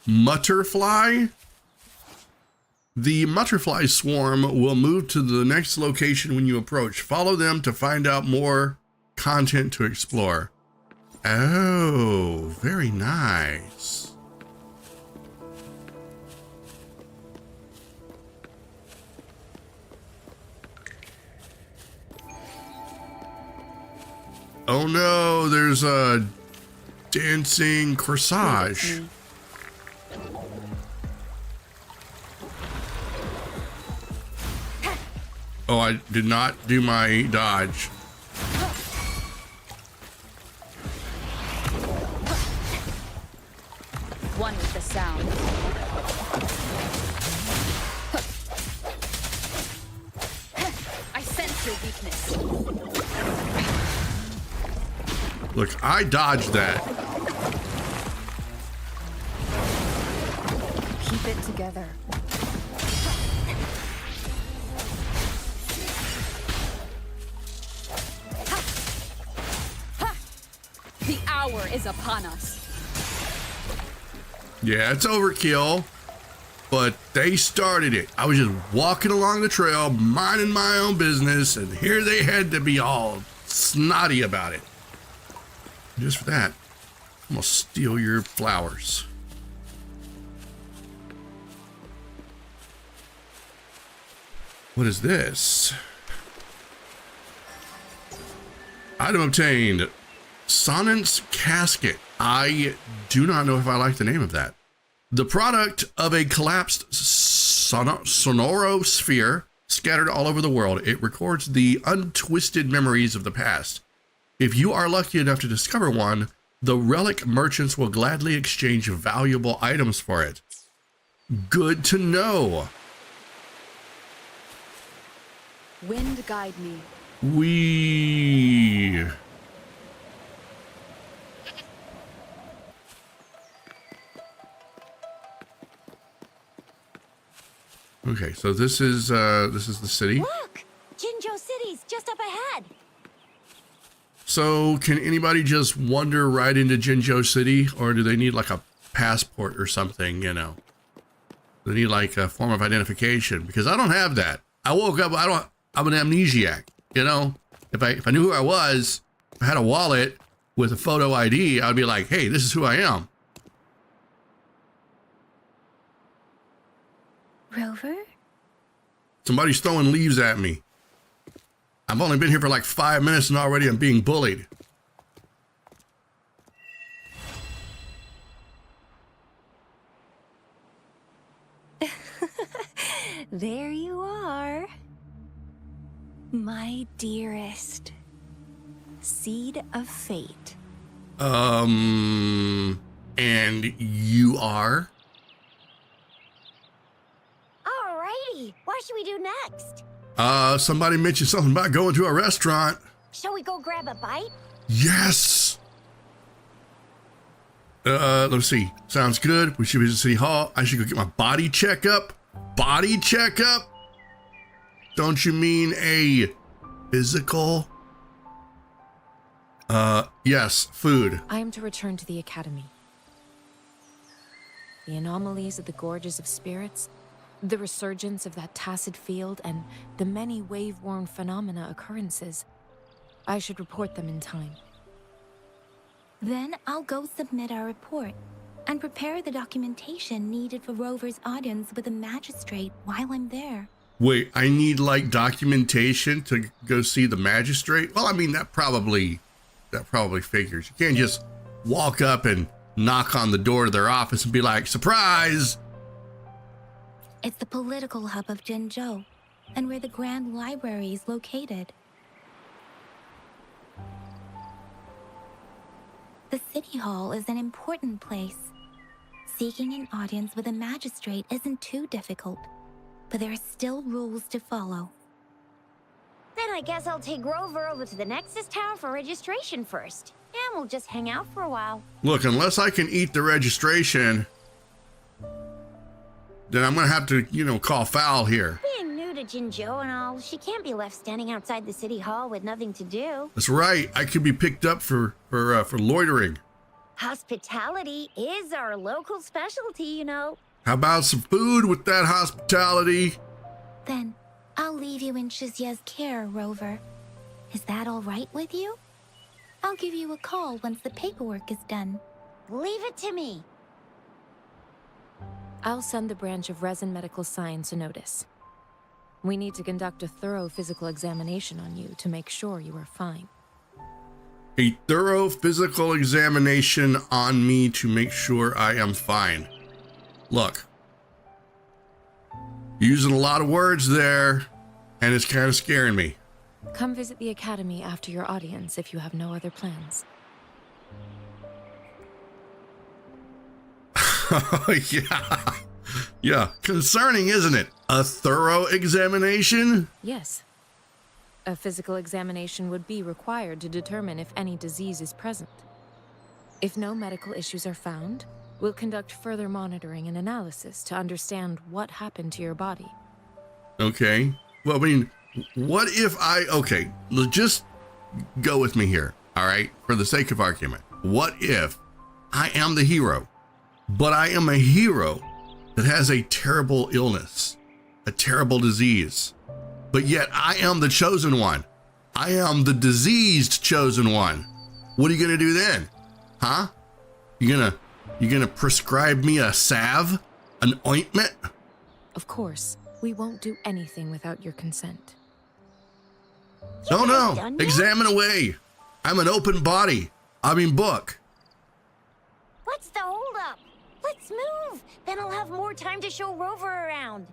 Mutterfly? The Mutterfly swarm will move to the next location when you approach. Follow them to find out more content to explore. Oh, very nice. Oh no, there's a dancing corsage. Oh, I did not do my dodge. One with the sound. I sense your weakness. Look, I dodged that. Keep it together. The hour is upon us. Yeah, it's overkill, but they started it. I was just walking along the trail, minding my own business, and here they had to be all snotty about it. Just for that, I'm gonna steal your flowers. What is this? Item obtained. Sonnet's casket. I do not know if I like the name of that. The product of a collapsed sonorosphere scattered all over the world. It records the untwisted memories of the past. If you are lucky enough to discover one, the relic merchants will gladly exchange valuable items for it. Good to know. Wind guide me. We... Okay, so this is the city. Look! Jinzhou City's just up ahead. So can anybody just wander right into Jinzhou City, or do they need like a passport or something, you know? They need like a form of identification, because I don't have that. I woke up, I'm an amnesiac, you know? If I knew who I was, if I had a wallet with a photo ID, I'd be like, hey, this is who I am. Rover? Somebody's throwing leaves at me. I've only been here for like 5 minutes and already I'm being bullied. There you are. My dearest. Seed of fate. And you are? Alrighty, what should we do next? Somebody mentioned something about going to a restaurant. Shall we go grab a bite? Yes. Let's see. Sounds good. We should be at City Hall. I should go get my body checkup. Body checkup? Don't you mean a physical? Yes, food. I am to return to the academy. The anomalies of the gorges of spirits, the resurgence of that tacit field, and the many wave-worn phenomena occurrences. I should report them in time. Then I'll go submit our report and prepare the documentation needed for Rover's audience with the magistrate while I'm there. Wait, I need like documentation to go see the magistrate? Well, I mean, that probably figures. You can't just walk up and knock on the door of their office and be like, surprise! It's the political hub of Jinzhou, and where the Grand Library is located. The City Hall is an important place. Seeking an audience with a magistrate isn't too difficult, but there are still rules to follow. Then I guess I'll take Rover over to the Nexus Tower for registration first. And we'll just hang out for a while. Look, unless I can eat the registration, then I'm gonna have to, call foul here. Being new to Jinzhou and all, she can't be left standing outside the City Hall with nothing to do. That's right. I could be picked up for loitering. Hospitality is our local specialty, you know. How about some food with that hospitality? Then, I'll leave you in Shizia's care, Rover. Is that all right with you? I'll give you a call once the paperwork is done. Leave it to me. I'll send the branch of Resin Medical Science a notice. We need to conduct a thorough physical examination on you to make sure you are fine. A thorough physical examination on me to make sure I am fine. Look, using a lot of words there, and it's kind of scaring me. Come visit the academy after your audience if you have no other plans. Yeah. Yeah. Concerning, isn't it? A thorough examination? Yes. A physical examination would be required to determine if any disease is present. If no medical issues are found, we'll conduct further monitoring and analysis to understand what happened to your body. Okay. Well, I mean, what if okay, just go with me here, all right? For the sake of argument. What if I am the hero, but I am a hero that has a terrible illness, a terrible disease, but yet I am the chosen one. I am the diseased chosen one. What are you gonna do then? Huh? You gonna prescribe me a salve? An ointment? Of course, we won't do anything without your consent. No, examine away. I'm an open body. I mean book. What's the holdup? Let's move. Then I'll have more time to show Rover around.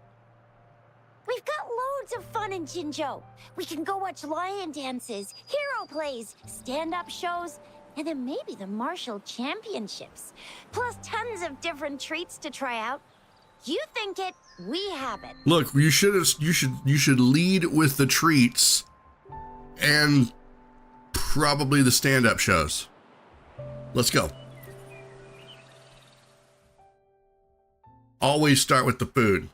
We've got loads of fun in Jinzhou. We can go watch lion dances, hero plays, stand-up shows, and then maybe the martial championships. Plus tons of different treats to try out. You think it, we have it. Look, you should lead with the treats and probably the stand-up shows. Let's go. Always start with the food.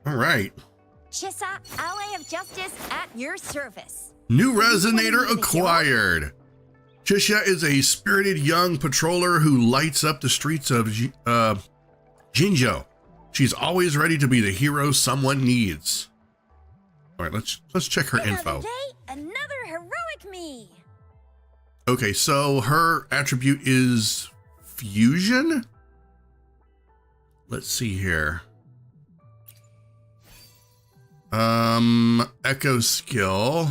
All right. Chissa, ally of justice at your service. New resonator acquired. Chisha is a spirited young patroller who lights up the streets of Jinzhou. She's always ready to be the hero someone needs. All right, let's check her info. Another day, another heroic me. Okay, so her attribute is fusion. Let's see here. Echo skill.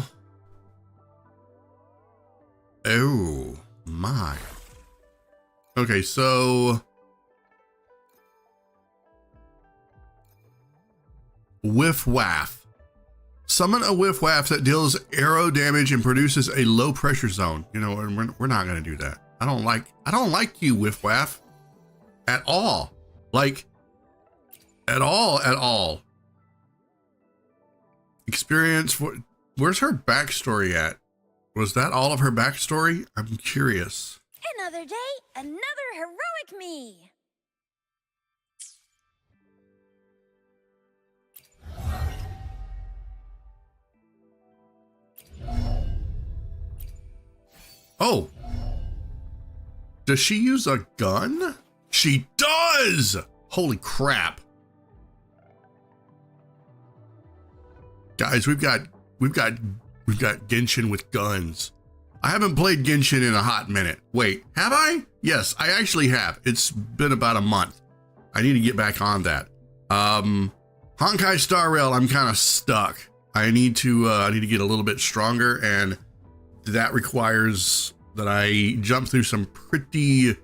Oh my. Okay, so whiff waff. Summon a whiff waff that deals arrow damage and produces a low pressure zone. You know, we're not gonna do that. I don't like you, whiff waff, at all. Like, at all. Experience. Where's her backstory at? Was that all of her backstory? I'm curious. Another day, another heroic me. Oh. Does she use a gun? She does! Holy crap. Guys, we've got Genshin with guns. I haven't played Genshin in a hot minute. Wait, have I? Yes, I actually have. It's been about a month. I need to get back on that. Honkai Star Rail, I'm kind of stuck. I need to get a little bit stronger, and that requires that I jump through some pretty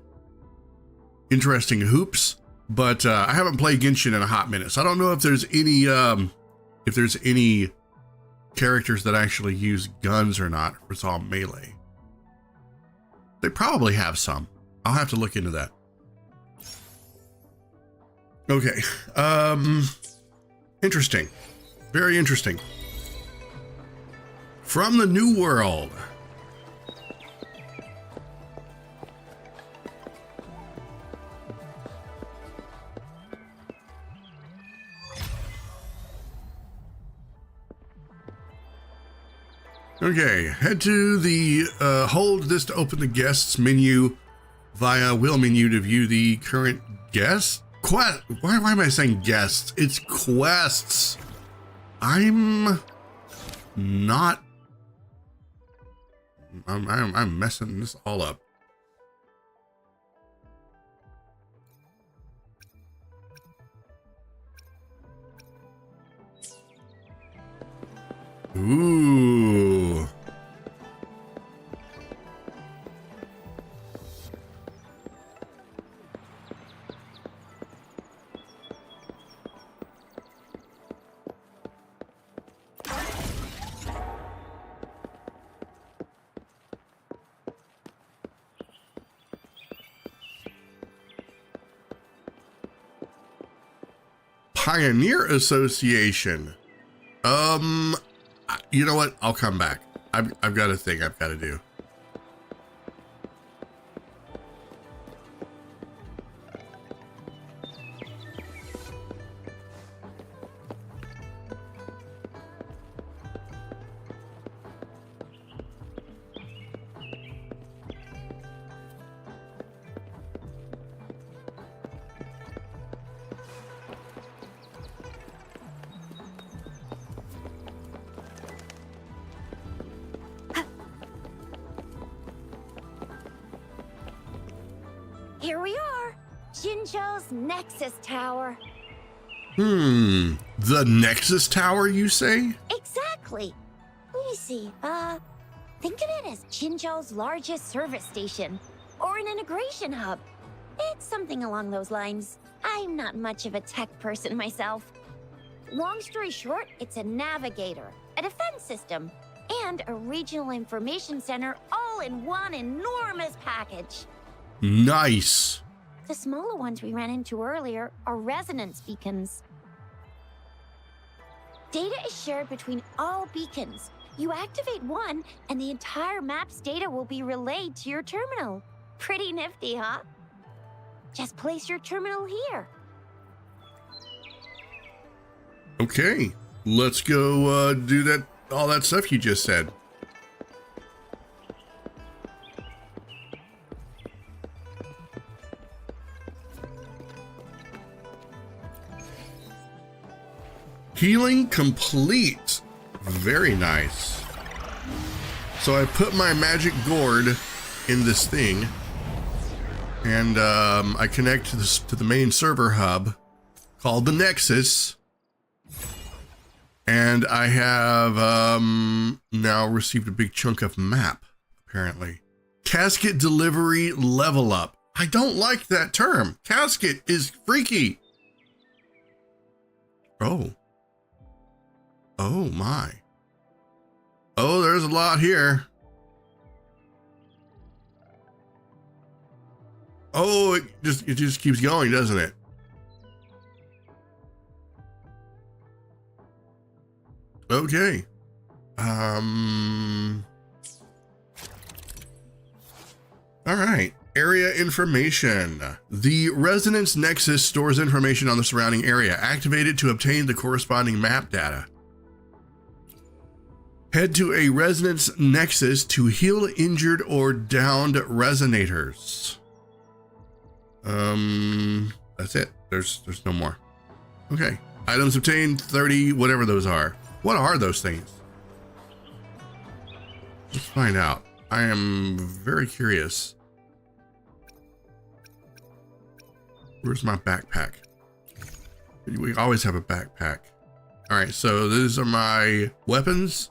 interesting hoops. But I haven't played Genshin in a hot minute, so I don't know if there's any characters that actually use guns or not. If it's all melee. They probably have some. I'll have to look into that. Okay. Interesting. Very interesting. From the New World. Okay, head to the hold this to open the guests menu via wheel menu to view the current guests. Why am I saying guests? It's quests. I'm messing this all up. Ooh. Pioneer Association. You know what? I'll come back. I've got a thing I've got to do. Here we are, Jinzhou's Nexus Tower. The Nexus Tower, you say? Exactly. Let me see. Think of it as Jinzhou's largest service station, or an integration hub. It's something along those lines. I'm not much of a tech person myself. Long story short, it's a navigator, a defense system, and a regional information center all in one enormous package. Nice. The smaller ones we ran into earlier are resonance beacons. Data is shared between all beacons. You activate one, and the entire map's data will be relayed to your terminal. Pretty nifty, huh? Just place your terminal here. Okay, let's go do that. All that stuff you just said. Healing complete. Very nice. So I put my magic gourd in this thing, and I connect to the main server hub called the Nexus, and I have now received a big chunk of map, apparently. Casket delivery level up. I don't like that term. Casket is freaky. Oh my. Oh, there's a lot here. Oh, it just keeps going, doesn't it? Okay. All right. Area information. The Resonance Nexus stores information on the surrounding area. Activate it to obtain the corresponding map data. Head to a Resonance Nexus to heal injured or downed resonators. That's it. There's no more. Okay. Items obtained 30, whatever those are. What are those things? Let's find out. I am very curious. Where's my backpack? We always have a backpack. All right, so these are my weapons.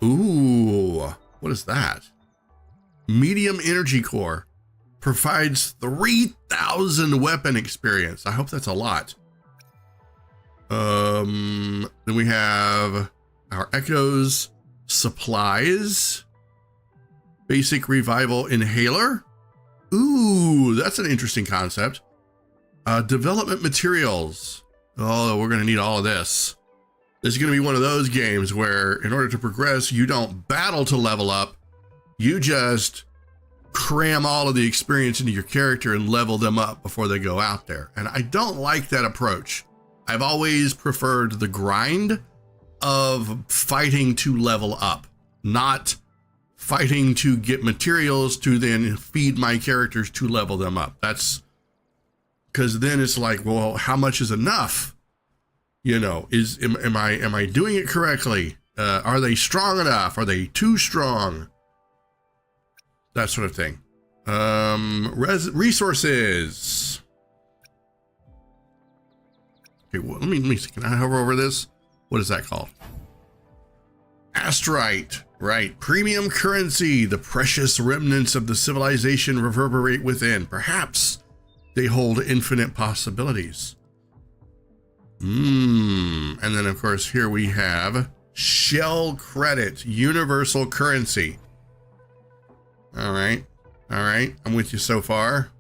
Ooh, what is that? Medium energy core provides 3,000 weapon experience. I hope that's a lot. Then we have our echoes, supplies, basic revival inhaler. Ooh, that's an interesting concept. Development materials. Oh, we're gonna need all of this. This is going to be one of those games where in order to progress, you don't battle to level up. You just cram all of the experience into your character and level them up before they go out there. And I don't like that approach. I've always preferred the grind of fighting to level up. not fighting to get materials to then feed my characters to level them up. That's because then it's like, well, how much is enough? You know, am I doing it correctly? Are they strong enough? Are they too strong? That sort of thing. Resources. Okay, well, let me see. Can I hover over this? What is that called? Astrite. Right. Premium currency. The precious remnants of the civilization reverberate within. Perhaps they hold infinite possibilities. And then, of course, here we have shell credit. Universal currency. All right. All right. I'm with you so far.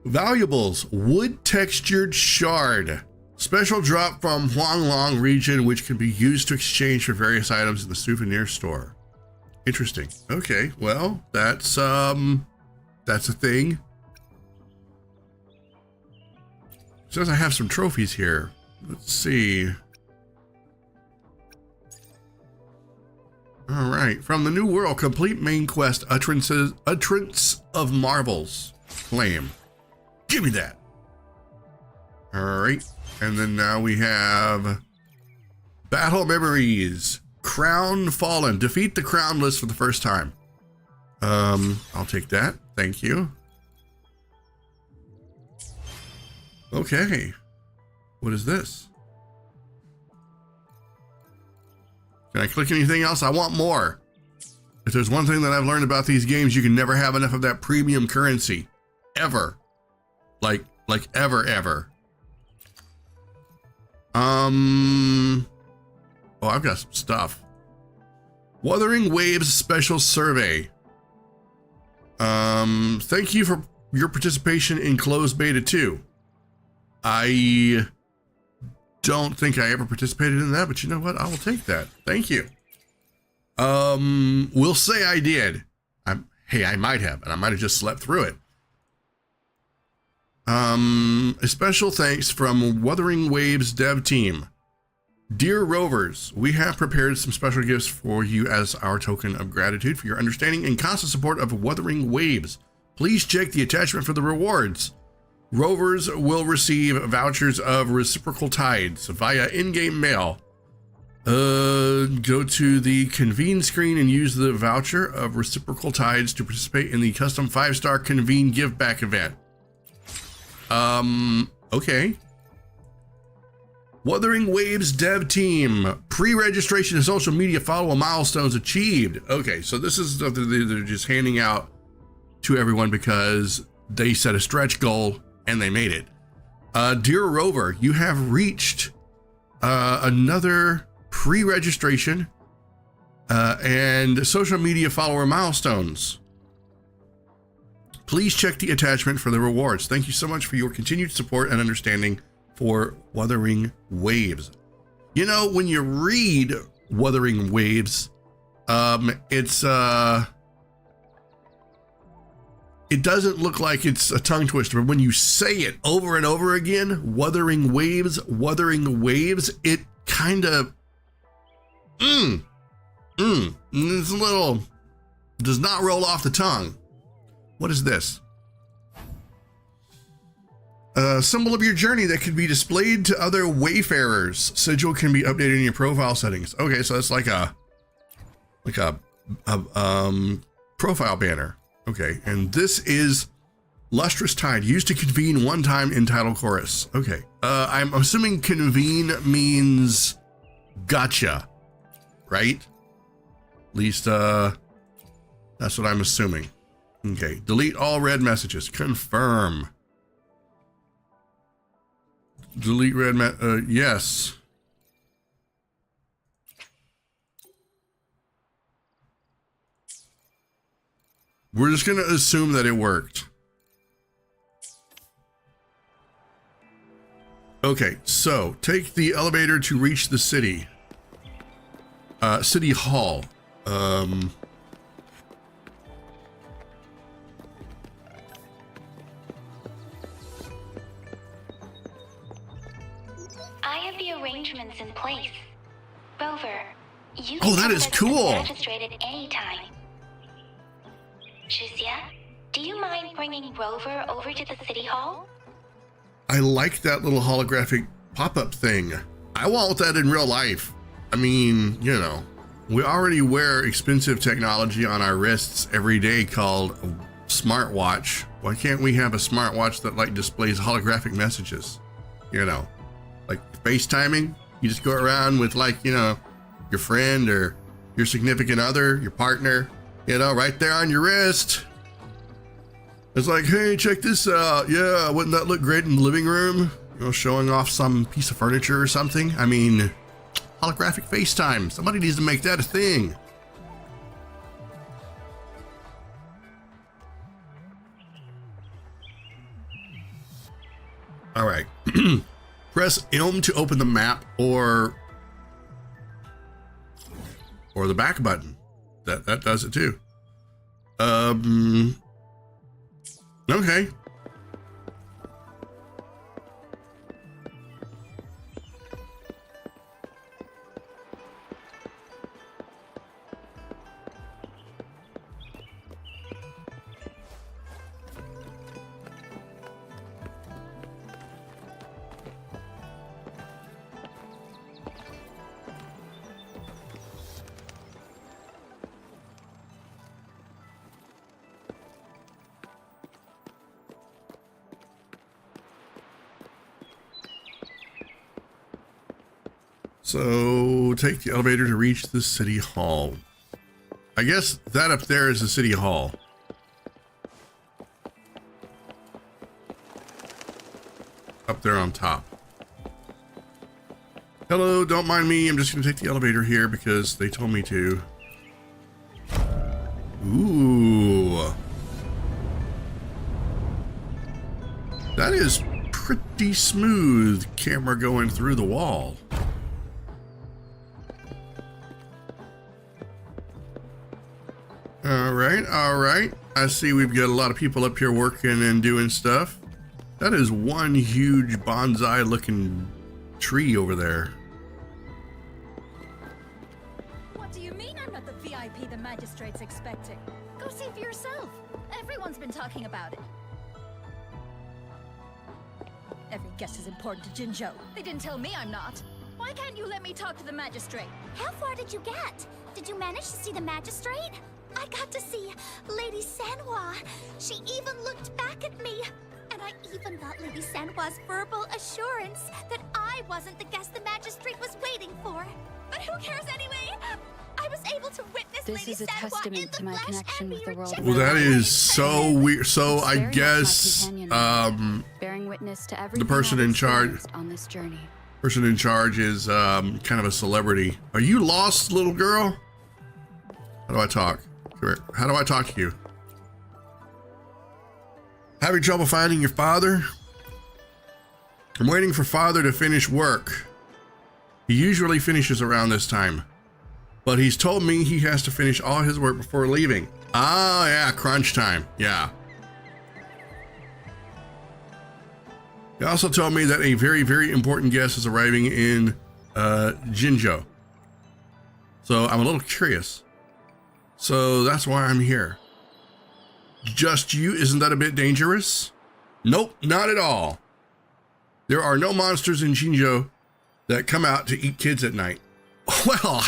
Valuables. Wood textured shard. Special drop from Huanglong region, which can be used to exchange for various items in the souvenir store. Interesting. Okay, well, that's a thing. Says I have some trophies here. Let's see. All right, from the New World, complete main quest, Utterance of Marvels. Claim. Give me that. All right. And then now we have Battle Memories, Crown Fallen. Defeat the Crown list for the first time. I'll take that. Thank you. Okay. What is this? Can I click anything else? I want more. If there's one thing that I've learned about these games, you can never have enough of that premium currency. Ever. Like ever. Oh, I've got some stuff. Wuthering Waves special survey. Thank you for your participation in closed beta 2. I don't think I ever participated in that, but you know what? I will take that. Thank you. We'll say I did. I might have, and I might have just slept through it. A special thanks from Wuthering Waves dev team. Dear Rovers, we have prepared some special gifts for you as our token of gratitude for your understanding and constant support of Wuthering Waves. Please check the attachment for the rewards. Rovers will receive vouchers of reciprocal tides via in-game mail. Go to the convene screen and use the voucher of reciprocal tides to participate in the custom 5-star convene give back event. Okay. Wuthering Waves dev team. Pre-registration and social media follow milestones achieved. Okay, so this is stuff that they're just handing out to everyone because they set a stretch goal and they made it. Dear Rover, you have reached another pre-registration and social media follower milestones. Please check the attachment for the rewards. Thank you so much for your continued support and understanding for Wuthering Waves. You know, when you read Wuthering Waves, it doesn't look like it's a tongue twister, but when you say it over and over again, Wuthering Waves, it kind of, it's a little, does not roll off the tongue. What is this? A symbol of your journey that can be displayed to other wayfarers. Sigil can be updated in your profile settings. Okay, so that's like a profile banner. Okay, and this is Lustrous Tide, used to convene one time in title chorus. Okay, I'm assuming convene means gotcha, right? At least that's what I'm assuming. Okay, delete all red messages. Confirm. Delete red yes. We're just going to assume that it worked. Okay, so take the elevator to reach the city. City Hall. I have the arrangements in place. You Oh, that is can cool. magistrate at any time. Shizia, do you mind bringing Rover over to the city hall? I like that little holographic pop-up thing. I want that in real life. I mean, you know, we already wear expensive technology on our wrists every day called a smartwatch. Why can't we have a smartwatch that like displays holographic messages? You know, like FaceTiming. You just go around with like, you know, your friend or your significant other, your partner, you know, right there on your wrist. It's like, hey, check this out. Yeah, wouldn't that look great in the living room? You know, showing off some piece of furniture or something. I mean, holographic FaceTime. Somebody needs to make that a thing. All right. Press M to open the map or the back button. That does it too. Okay. So take the elevator to reach the city hall. I guess that up there is the city hall. Up there on top. Hello, don't mind me. I'm just going to take the elevator here because they told me to. Ooh. That is pretty smooth camera going through the wall. All right. I see we've got a lot of people up here working and doing stuff. That is one huge bonsai looking tree over there. What do you mean I'm not the VIP the magistrate's expecting? Go see for yourself. Everyone's been talking about it. Every guest is important to Jinzhou. They didn't tell me I'm not. Why can't you let me talk to the magistrate? How far did you get? Did you manage to see the magistrate? I got to see Lady Sanhua. She even looked back at me. And I even got Lady Sanhua's verbal assurance that I wasn't the guest the magistrate was waiting for. But who cares anyway? I was able to witness This Lady is a Sanhua testament in the to my flesh, connection and with we the were world. Well, that is so weird. So It's I very much my guess companion, bearing witness to everything person I've in charge- experienced on this journey. person in charge is kind of a celebrity. Are you lost, little girl? How do I talk? How do I talk to you? Having trouble finding your father? I'm waiting for father to finish work. He usually finishes around this time, but he's told me he has to finish all his work before leaving. Oh yeah, crunch time. Yeah. He also told me that a very, very important guest is arriving in Jinzhou. So I'm a little curious. So that's why I'm here. Just you? Isn't that a bit dangerous? Nope, not at all. There are no monsters in Jinzhou that come out to eat kids at night. Well,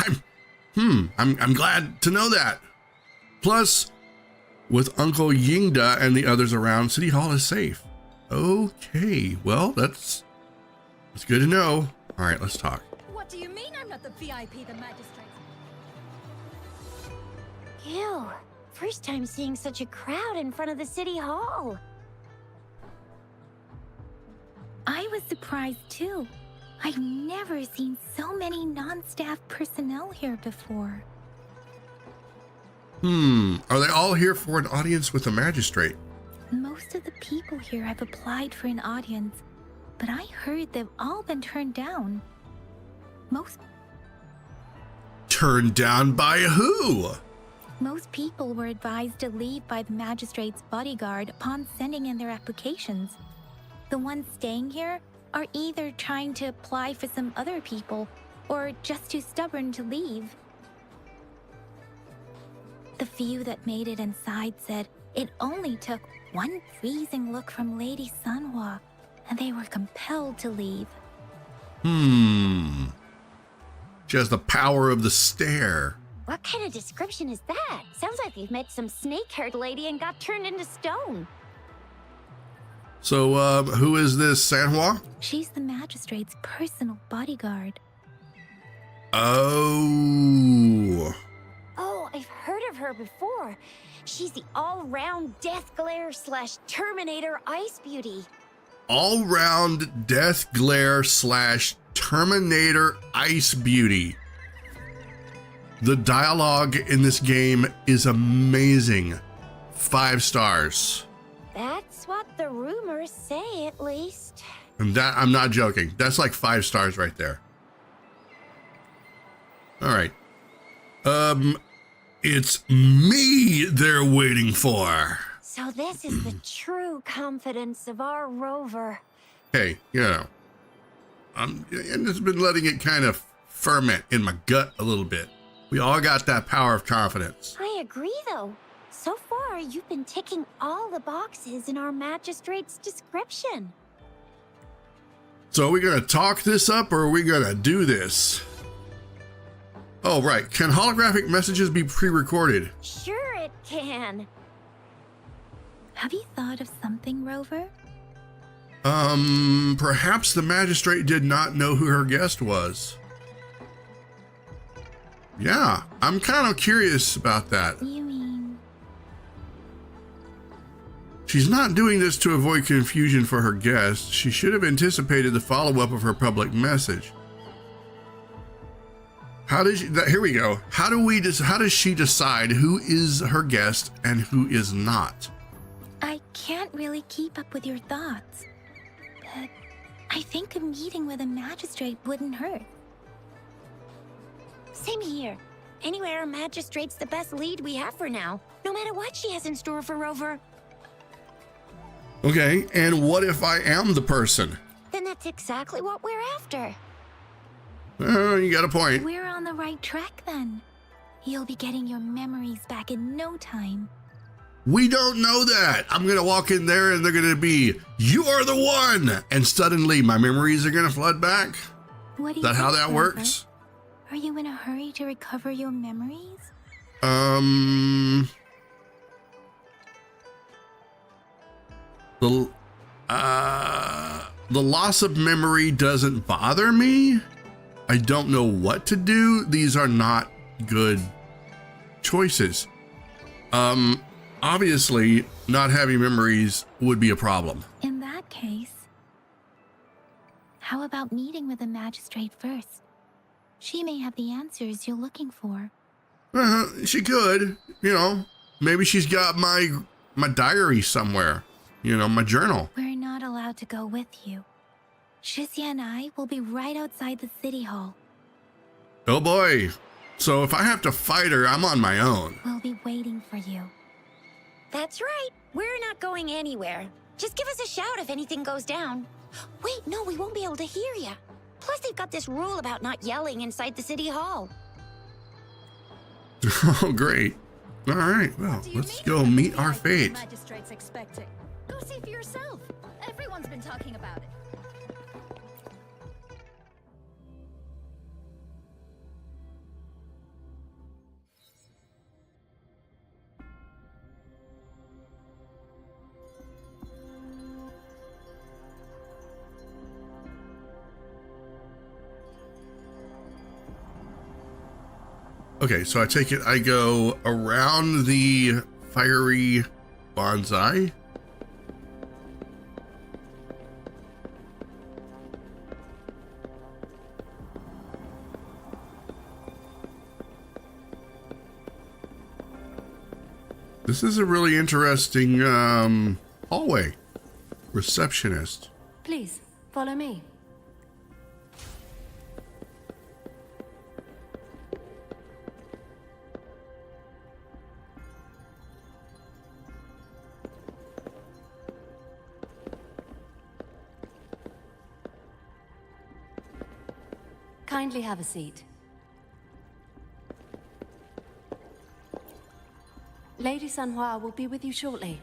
I'm glad to know that. Plus, with Uncle Yingda and the others around, City Hall is safe. Okay, well, that's good to know. All right, let's talk. What do you mean I'm not the VIP the magistrate? Ew. First time seeing such a crowd in front of the city hall. I was surprised too. I've never seen so many non-staff personnel here before. Are they all here for an audience with the magistrate? Most of the people here have applied for an audience, but I heard they've all been turned down. Turned down by who? Most people were advised to leave by the magistrate's bodyguard upon sending in their applications. The ones staying here are either trying to apply for some other people or just too stubborn to leave. few that made it inside said it only took one freezing look from Lady Sanhua, and they were compelled to leave. She has the power of the stare. What kind of description is that? Sounds like you've met some snake-haired lady and got turned into stone. So, who is this Sanhua? She's the magistrate's personal bodyguard. Oh. Oh, I've heard of her before. She's the all-round Death Glare / Terminator Ice Beauty. All-round Death Glare / Terminator Ice Beauty. The dialogue in this game is amazing. 5 stars. That's what the rumors say, at least. And that, I'm not joking. That's like 5 stars right there. All right. It's me they're waiting for. So this is the true confidence of our rover. Hey, you know, I've just been letting it kind of ferment in my gut a little bit. We all got that power of confidence. I agree, though. So far, you've been ticking all the boxes in our magistrate's description. So are we going to talk this up or are we going to do this? Oh, right. Can holographic messages be pre-recorded? Sure it can. Have you thought of something, Rover? Perhaps the magistrate did not know who her guest was. Yeah, I'm kind of curious about that. You mean... She's not doing this to avoid confusion for her guest. She should have anticipated the follow-up of her public message. How did she, here we go. How does she decide who is her guest and who is not? I can't really keep up with your thoughts, but I think a meeting with a magistrate wouldn't hurt. Same here. Anyway, our magistrate's the best lead we have for now, no matter what she has in store for Rover. Okay, and what if I am the person? Then that's exactly what we're after. You got a point. We're on the right track then. You'll be getting your memories back in no time. We don't know that. I'm going to walk in there and they're going to be, you are the one. And suddenly my memories are going to flood back. What do Is you that how think, that Rover? works? Are you in a hurry to recover your memories? The loss of memory doesn't bother me. I don't know what to do. These are not good choices. Obviously, not having memories would be a problem. In that case, how about meeting with the magistrate first? She may have the answers you're looking for. She could, you know, maybe she's got my diary somewhere, you know, my journal. We're not allowed to go with you. Shizia and I will be right outside the city hall. Oh boy. So if I have to fight her, I'm on my own. We'll be waiting for you. That's right. We're not going anywhere. Just give us a shout if anything goes down. Wait, no, we won't be able to hear you. Plus, they've got this rule about not yelling inside the city hall. Oh, great. All right, well, let's go meet our fate. Magistrate's expecting. Go see for yourself. Everyone's been talking about it. Okay, so I take it I go around the fiery bonsai. This is a really interesting hallway. Receptionist. Please, follow me. Kindly have a seat. Lady Sanhua will be with you shortly.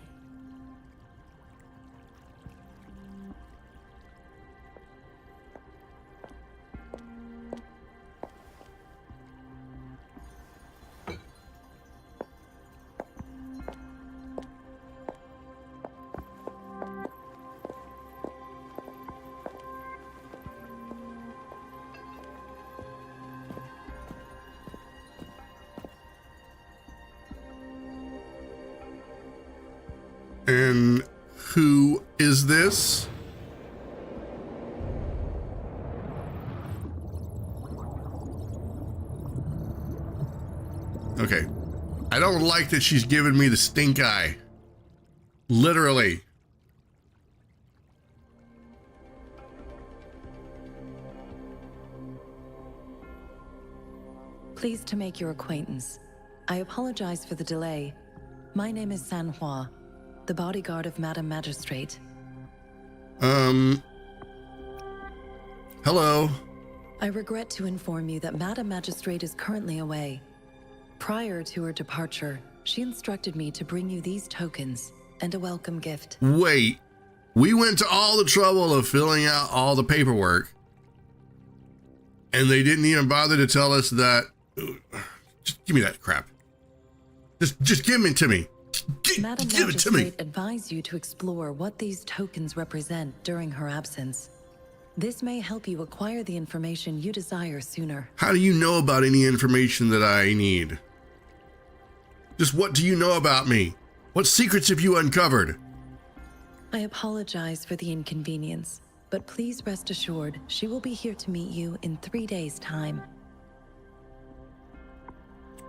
And who is this? Okay. I don't like that she's giving me the stink eye. Literally. Pleased to make your acquaintance. I apologize for the delay. My name is Sanhua, the bodyguard of Madam Magistrate. Hello. I regret to inform you that Madam Magistrate is currently away. Prior to her departure, she instructed me to bring you these tokens and a welcome gift. Wait, we went to all the trouble of filling out all the paperwork, and they didn't even bother to tell us that. Just give me that crap. Just give it to me. Madam Give it to me. Magistrate advised you to explore what these tokens represent during her absence. This may help you acquire the information you desire sooner. How do you know about any information that I need? Just what do you know about me? What secrets have you uncovered? I apologize for the inconvenience, but please rest assured she will be here to meet you in 3 days' time.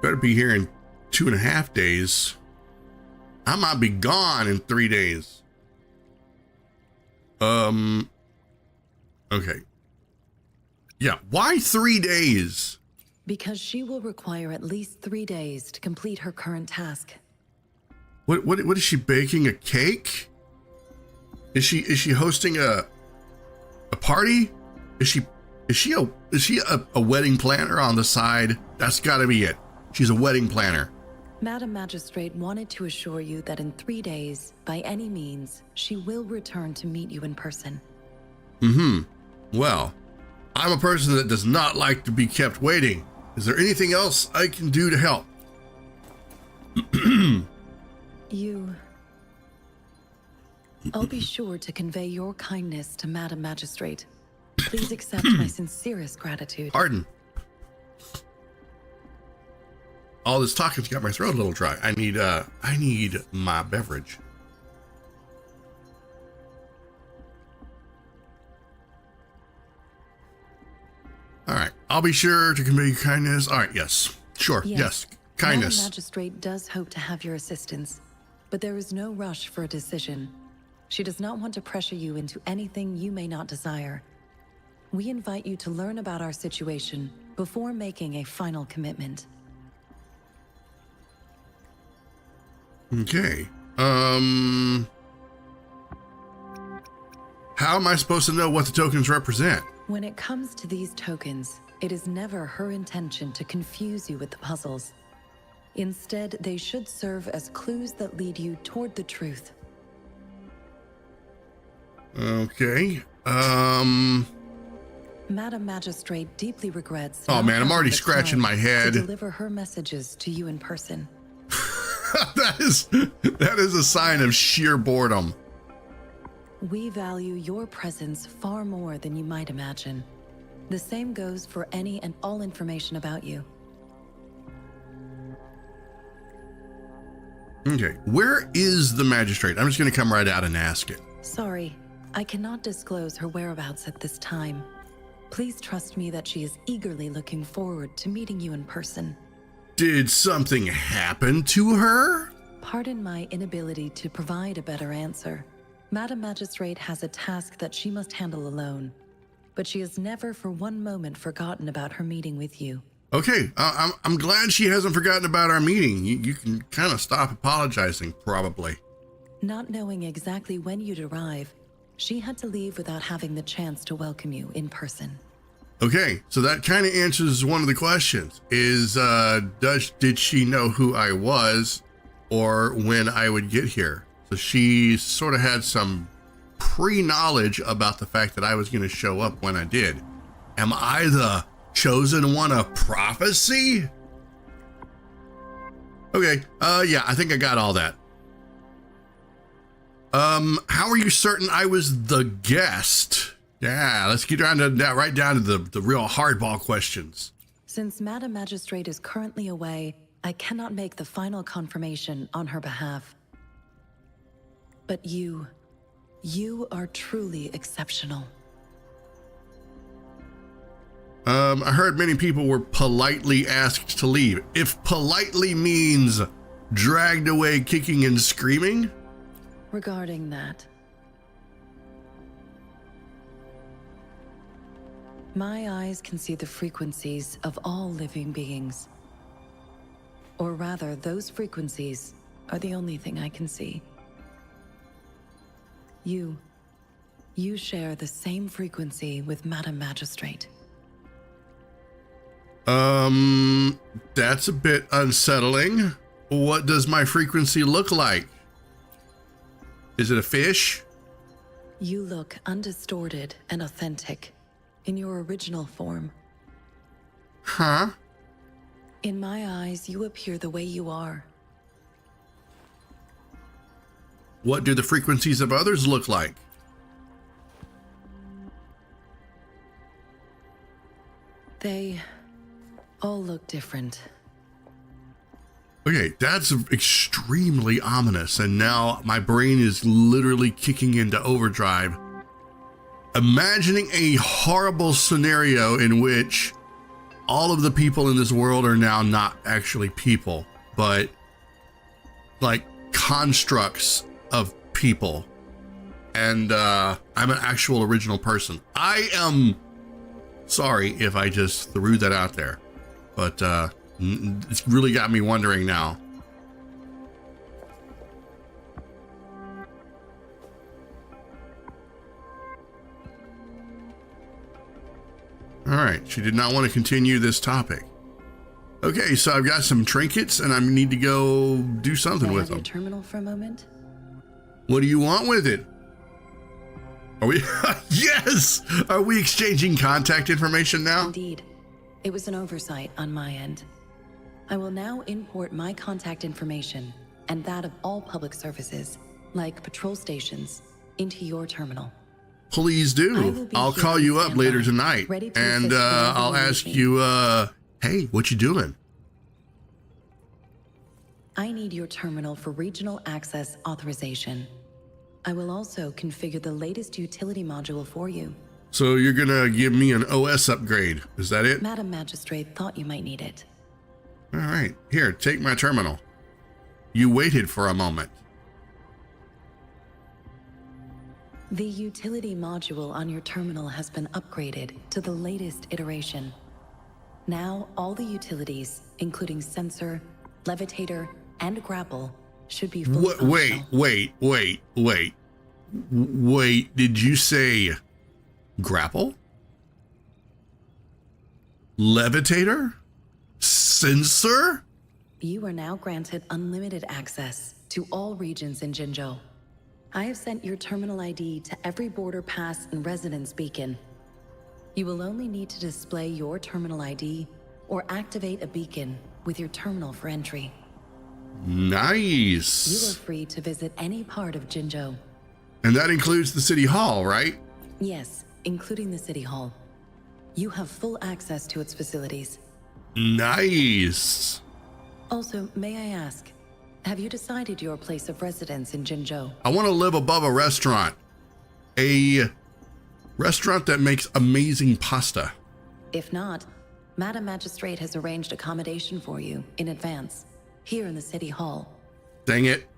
Better be here in 2.5 days. I might be gone in 3 days. Okay. Yeah, why 3 days? Because she will require at least 3 days to complete her current task. What is she baking? A cake? Is she hosting a party? Is she a wedding planner on the side? That's got to be it. She's a wedding planner. Madam Magistrate wanted to assure you that in 3 days, by any means, she will return to meet you in person. Well, I'm a person that does not like to be kept waiting. Is there anything else I can do to help? I'll be sure to convey your kindness to Madam Magistrate. Please accept my sincerest gratitude. Pardon. All this talking's got my throat a little dry. I need my beverage. All right, I'll be sure to convey kindness. All right, yes, sure, yes, kindness. Madam Magistrate does hope to have your assistance, but there is no rush for a decision. She does not want to pressure you into anything you may not desire. We invite you to learn about our situation before making a final commitment. Okay. How am I supposed to know what the tokens represent? When it comes to these tokens, it is never her intention to confuse you with the puzzles. Instead, they should serve as clues that lead you toward the truth. Okay. Madam Magistrate deeply regrets. Oh man, I'm already not having the scratching time my head. to deliver her messages to you in person. that is a sign of sheer boredom. We value your presence far more than you might imagine. The same goes for any and all information about you. Okay, where is the magistrate? I'm just going to come right out and ask it. Sorry, I cannot disclose her whereabouts at this time. Please trust me that she is eagerly looking forward to meeting you in person. Did something happen to her? Pardon my inability to provide a better answer. Madam Magistrate has a task that she must handle alone, but she has never for one moment forgotten about her meeting with you. Okay, I'm glad she hasn't forgotten about our meeting. You can kind of stop apologizing, probably. Not knowing exactly when you'd arrive, she had to leave without having the chance to welcome you in person. Okay, so that kind of answers one of the questions. Did she know who I was? or when I would get here. So she sort of had some pre-knowledge about the fact that I was going to show up when I did. Am I the chosen one of prophecy? Okay, yeah, I think I got all that. How are you certain I was the guest? Yeah, let's get down to that, right down to the real hardball questions. Since Madam Magistrate is currently away, I cannot make the final confirmation on her behalf. But you are truly exceptional. I heard many people were politely asked to leave. If politely means dragged away kicking and screaming? Regarding that, my eyes can see the frequencies of all living beings. Or rather, those frequencies are the only thing I can see. You share the same frequency with Madam Magistrate. That's a bit unsettling. What does my frequency look like? Is it a fish? You look undistorted and authentic in your original form. Huh? In my eyes, you appear the way you are. What do the frequencies of others look like? They all look different. Okay, that's extremely ominous, and now my brain is literally kicking into overdrive. Imagining a horrible scenario in which all of the people in this world are now not actually people, but like constructs of people. And I'm an actual original person. I am sorry if I just threw that out there, but it's really got me wondering now. All right, she did not want to continue this topic. Okay, so I've got some trinkets and I need to go do something with them. Terminal for a moment. What do you want with it? Are we? Yes! Are we exchanging contact information now? Indeed. It was an oversight on my end. I will now import my contact information and that of all public services, like patrol stations, into your terminal. Please do. I'll call you up later tonight and I'll ask you, hey, what you doing? I need your terminal for regional access authorization. I will also configure the latest utility module for you. So you're gonna give me an OS upgrade, is that it? Madam Magistrate thought you might need it. All right, here, take my terminal. You waited for a moment. The utility module on your terminal has been upgraded to the latest iteration. Now, all the utilities, including sensor, levitator, and grapple, should be fully functional. Wait, did you say grapple? Levitator? Sensor? You are now granted unlimited access to all regions in Jinzhou. I have sent your terminal ID to every border pass and residence beacon. You will only need to display your terminal ID or activate a beacon with your terminal for entry. Nice. You are free to visit any part of Jinzhou. And that includes the city hall, right? Yes, including the city hall. You have full access to its facilities. Nice. Also, may I ask, have you decided your place of residence in Jinzhou? I want to live above a restaurant. A restaurant that makes amazing pasta. If not, Madam Magistrate has arranged accommodation for you in advance, here in the city hall. Dang it.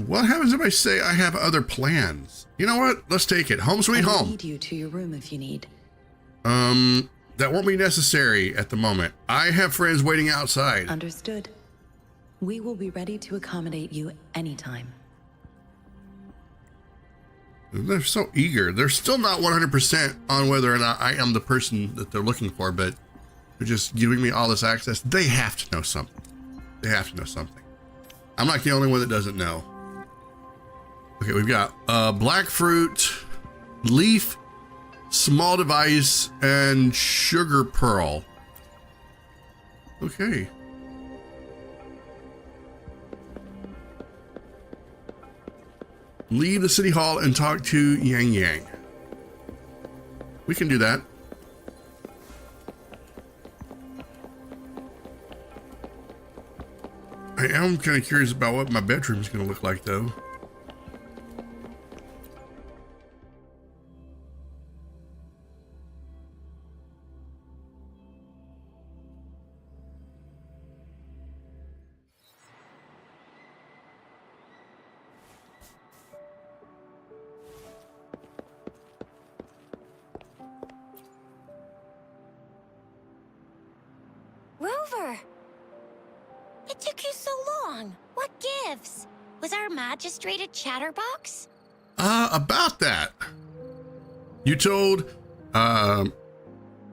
What happens if I say I have other plans? You know what? Let's take it. Home sweet home. I lead you to your room if you need. That won't be necessary at the moment. I have friends waiting outside. Understood. We will be ready to accommodate you anytime. They're so eager. They're still not 100% on whether or not I am the person that they're looking for, but They're just giving me all this access. They have to know something. They have to know something. I'm not the only one that doesn't know. Okay, we've got black fruit, leaf, small device, and sugar pearl. Okay. Leave the city hall and talk to Yang Yang. We can do that. I am kind of curious about what my bedroom is going to look like, though. Rover! It took you so long. What gives? Was our magistrate a chatterbox? About that. You told,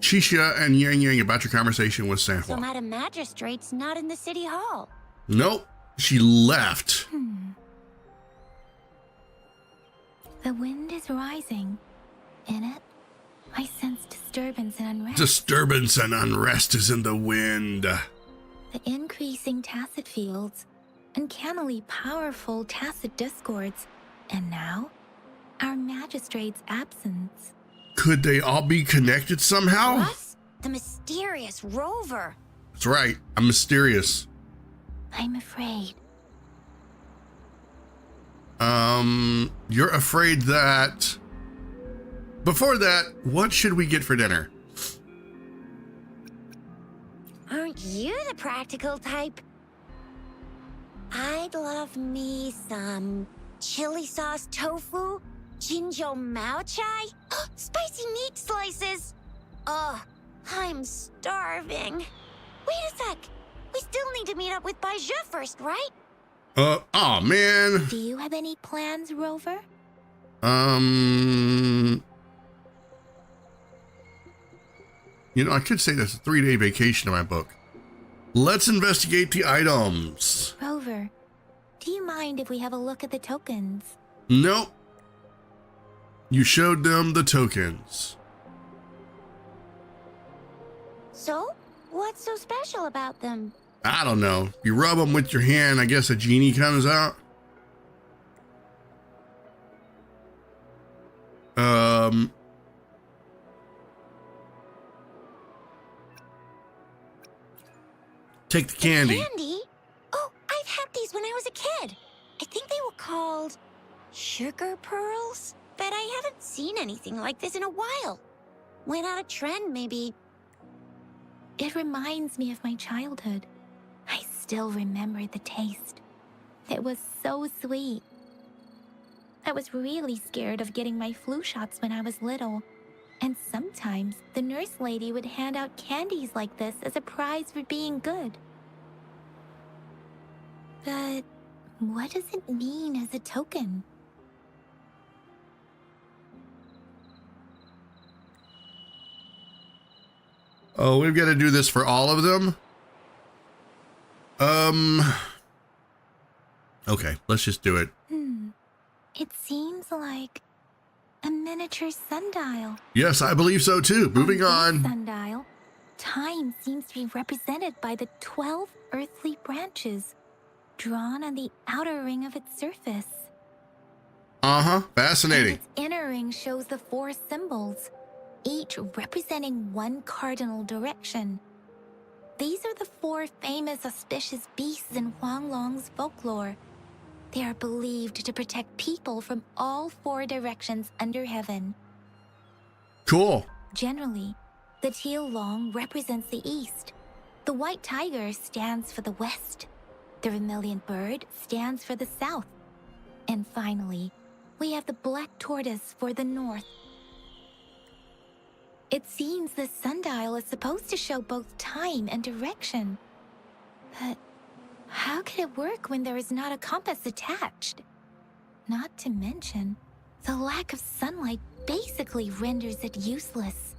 Shisha and Yang Yang about your conversation with Sanhua. So Madam Magistrate's not in the city hall. Nope. She left. The wind is rising. In it, I sense disturbance and unrest. Disturbance and unrest is in the wind. The increasing tacit fields, uncannily powerful tacit discords, and now, our magistrate's absence. Could they all be connected somehow? Plus, the mysterious Rover. That's right. I'm mysterious. I'm afraid. You're afraid that... Before that, what should we get for dinner? Aren't you the practical type? I'd love me some chili sauce tofu, jinjo mao chai, spicy meat slices. Ugh, I'm starving. Wait a sec. We still need to meet up with Baiju first, right? Oh man. Do you have any plans, Rover? You know, I could say that's a 3-day vacation in my book. Let's investigate the items. Rover, do you mind if we have a look at the tokens? Nope. You showed them the tokens. So, what's so special about them? I don't know. You rub them with your hand, I guess a genie comes out. Take the candy. Candy? Oh, I've had these when I was a kid. I think they were called sugar pearls, but I haven't seen anything like this in a while. Went out of trend, maybe. It reminds me of my childhood. I still remember the taste. It was so sweet. I was really scared of getting my flu shots when I was little. And sometimes the nurse lady would hand out candies like this as a prize for being good. But what does it mean as a token? Oh, we've got to do this for all of them? Okay, let's just do it. It seems like a miniature sundial. Yes, I believe so too. Moving this on. Sundial, time seems to be represented by the 12 earthly branches drawn on the outer ring of its surface. Fascinating. And its inner ring shows the 4 symbols, each representing one cardinal direction. These are the 4 famous auspicious beasts in Huanglong's folklore. They are believed to protect people from all 4 directions under heaven. Cool. Generally, the teal long represents the east. The white tiger stands for the west. The vermilion bird stands for the south. And finally, we have the black tortoise for the north. It seems the sundial is supposed to show both time and direction. But how can it work when there is not a compass attached? Not to mention, the lack of sunlight basically renders it useless.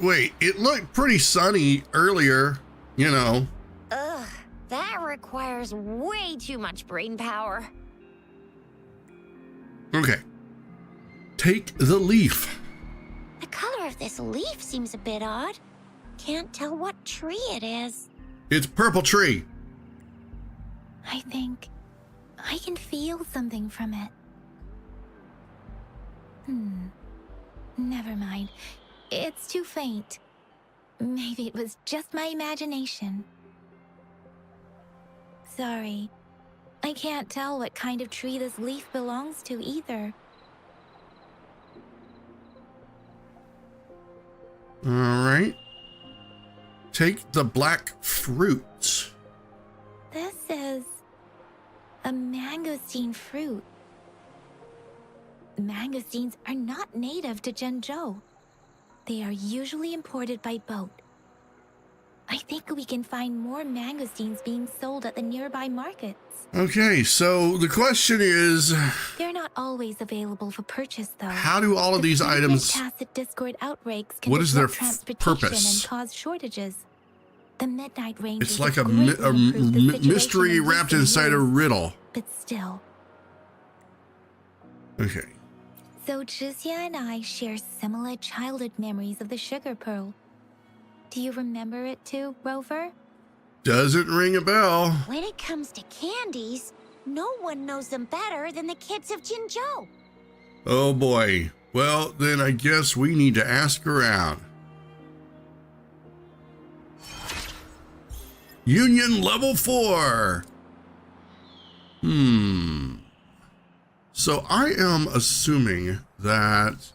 Wait, it looked pretty sunny earlier, you know. Ugh, that requires way too much brain power. Okay. Take the leaf. The color of this leaf seems a bit odd. Can't tell what tree it is. It's purple tree. I think I can feel something from it. Never mind. It's too faint. Maybe it was just my imagination. Sorry. I can't tell what kind of tree this leaf belongs to either. All right. Take the black fruit. This is a mangosteen fruit. Mangosteens are not native to Zhengzhou. They are usually imported by boat. I think we can find more mangosteens being sold at the nearby markets. Okay, so the question is, They're not always available for purchase, though. how do all of these frequent items, Tacit Discord outbreaks can what is their disrupt transportation purpose? and cause shortages. The Midnight Rangers It's like a have greatly improved the situation mystery in wrapped recent inside a years, riddle. But still. Okay. So Zhixia and I share similar childhood memories of the Sugar Pearl. Do you remember it too, Rover? Doesn't ring a bell. When it comes to candies, no one knows them better than the kids of Jinzhou. Oh boy. Well, then I guess we need to ask around. Union level 4. So I am assuming that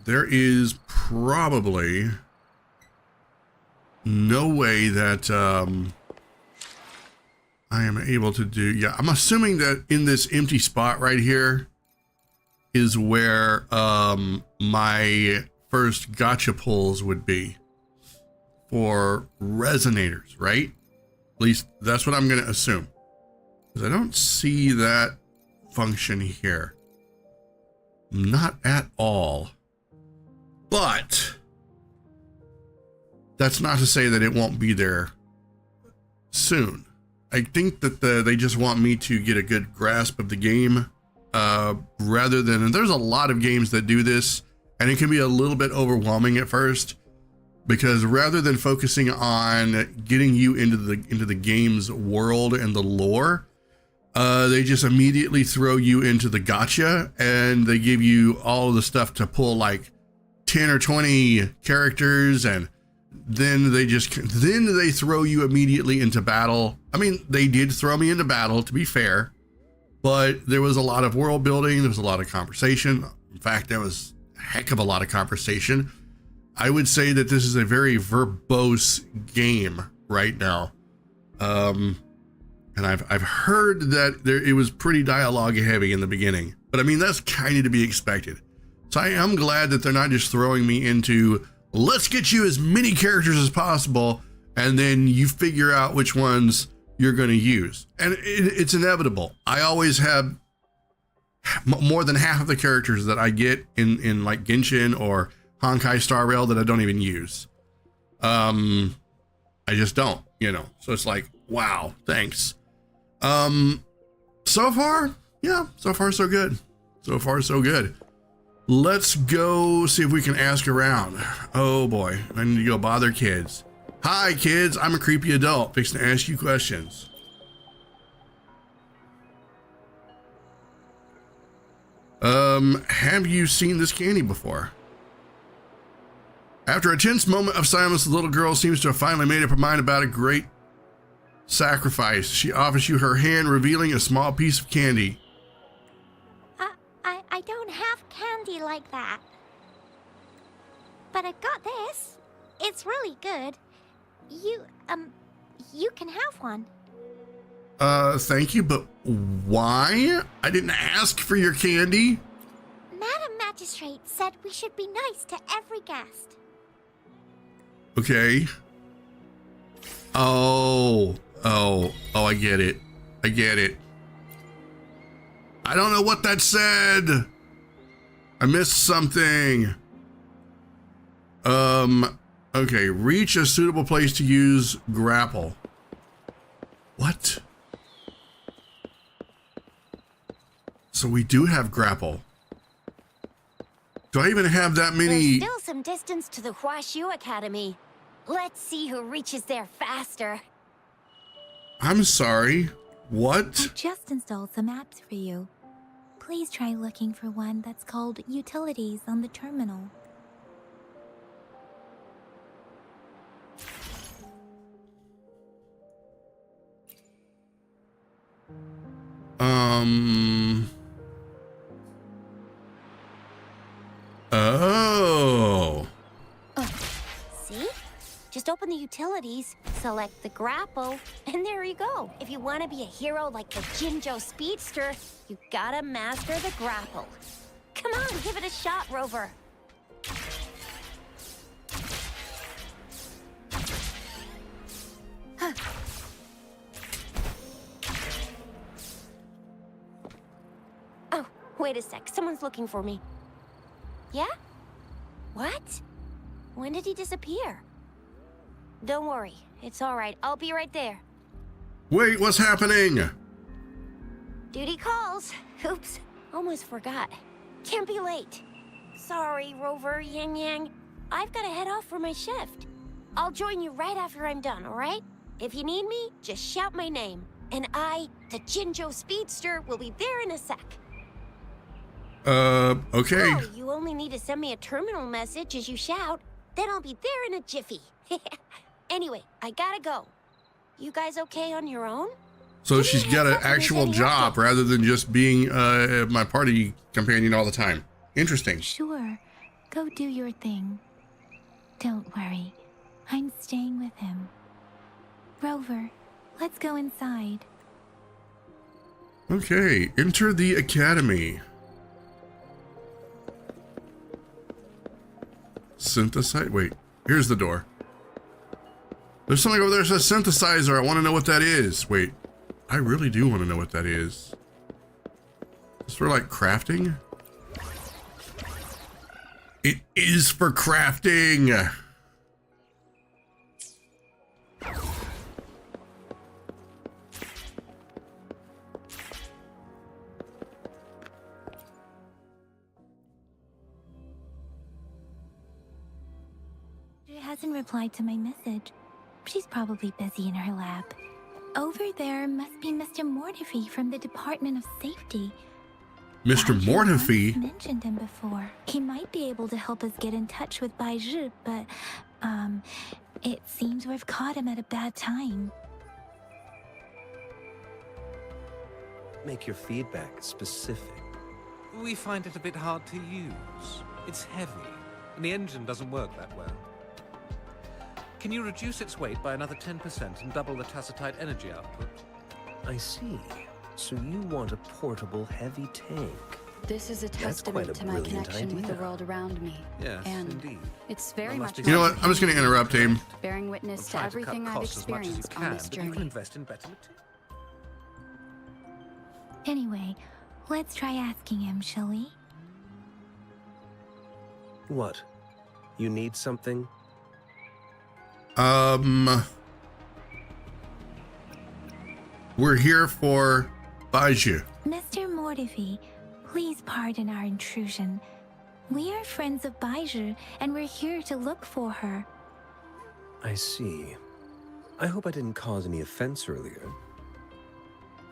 there is probably no way that I am able to do. Yeah, I'm assuming that in this empty spot right here is where my first gacha pulls would be for resonators, right? At least that's what I'm going to assume. Because I don't see that function here. Not at all. But that's not to say that it won't be there soon. I think that they just want me to get a good grasp of the game rather than, and there's a lot of games that do this, and it can be a little bit overwhelming at first, because rather than focusing on getting you into the game's world and the lore, they just immediately throw you into the gacha, and they give you all of the stuff to pull, like 10 or 20 characters, and then they throw you immediately into battle. I mean, they did throw me into battle, to be fair, but there was a lot of world building. There was a lot of conversation. In fact, there was a heck of a lot of conversation. I would say that this is a very verbose game right now. And I've heard that it was pretty dialogue heavy in the beginning, but I mean, that's kind of to be expected. So I am glad that they're not just throwing me into, let's get you as many characters as possible, and then you figure out which ones you're going to use. And it's inevitable. I always have more than half of the characters that I get in like Genshin or Honkai Star Rail that I don't even use. I just don't, you know. So it's like, wow, thanks. So far, yeah, so far so good. So far so good. Let's go see if we can ask around. Oh boy, I need to go bother kids. Hi kids, I'm a creepy adult fixing to ask you questions. Have you seen this candy before? After a tense moment of silence, the little girl seems to have finally made up her mind about a great sacrifice. She offers you her hand, revealing a small piece of candy. I don't have candy like that. But I've got this. It's really good. You can have one. Thank you, but why? I didn't ask for your candy. Madam Magistrate said we should be nice to every guest. Okay. Oh, I get it. I don't know what that said. I missed something. Okay, reach a suitable place to use grapple. What? So we do have grapple. Do I even have that many? There's still some distance to the Huashu Academy. Let's see who reaches there faster. I'm sorry. What? I just installed some apps for you. Please try looking for one that's called Utilities on the terminal. Oh. See? Just open the utilities, select the grapple, and there you go. If you want to be a hero like the Jinjo Speedster, you gotta master the grapple. Come on, give it a shot, Rover. Huh. Oh, wait a sec. Someone's looking for me. Yeah? What? When did he disappear? Don't worry. It's all right. I'll be right there. Wait, what's happening? Duty calls. Oops. Almost forgot. Can't be late. Sorry, Rover, Yang Yang. I've got to head off for my shift. I'll join you right after I'm done, all right? If you need me, just shout my name. And I, the Jinjo Speedster, will be there in a sec. Okay. Oh, you only need to send me a terminal message as you shout. Then I'll be there in a jiffy. Anyway, I gotta go. You guys okay on your own? So she's got an actual job rather than just being my party companion all the time. Interesting. Sure. Go do your thing. Don't worry. I'm staying with him. Rover, let's go inside. Okay, enter the academy. Synthesize. Wait, here's the door. There's something over there that says synthesizer. I want to know what that is. Wait, I really do want to know what that is. Is this for like crafting? It is for crafting. She hasn't replied to my message. She's probably busy in her lab. Over there must be Mr. Mortifee from the Department of Safety. Mr. Mortifee? I've mentioned him before. He might be able to help us get in touch with Bai Zhi, but, it seems we've caught him at a bad time. Make your feedback specific. We find it a bit hard to use. It's heavy, and the engine doesn't work that well. Can you reduce its weight by another 10% and double the tacitite energy output? I see. So you want a portable heavy tank. This is a That's quite testament a to my brilliant connection with the idea. world around me. Yes, and indeed. It's very much You know what? I'm just going to interrupt him. bearing witness to Try everything cut I've costs as much as you experienced on can, this but you can journey. invest in better material. Anyway, let's try asking him, shall we? What? You need something? We're here for Bai Zhi. Mr. Mortifee, please pardon our intrusion. We are friends of Bai Zhi, and we're here to look for her. I see. I hope I didn't cause any offense earlier.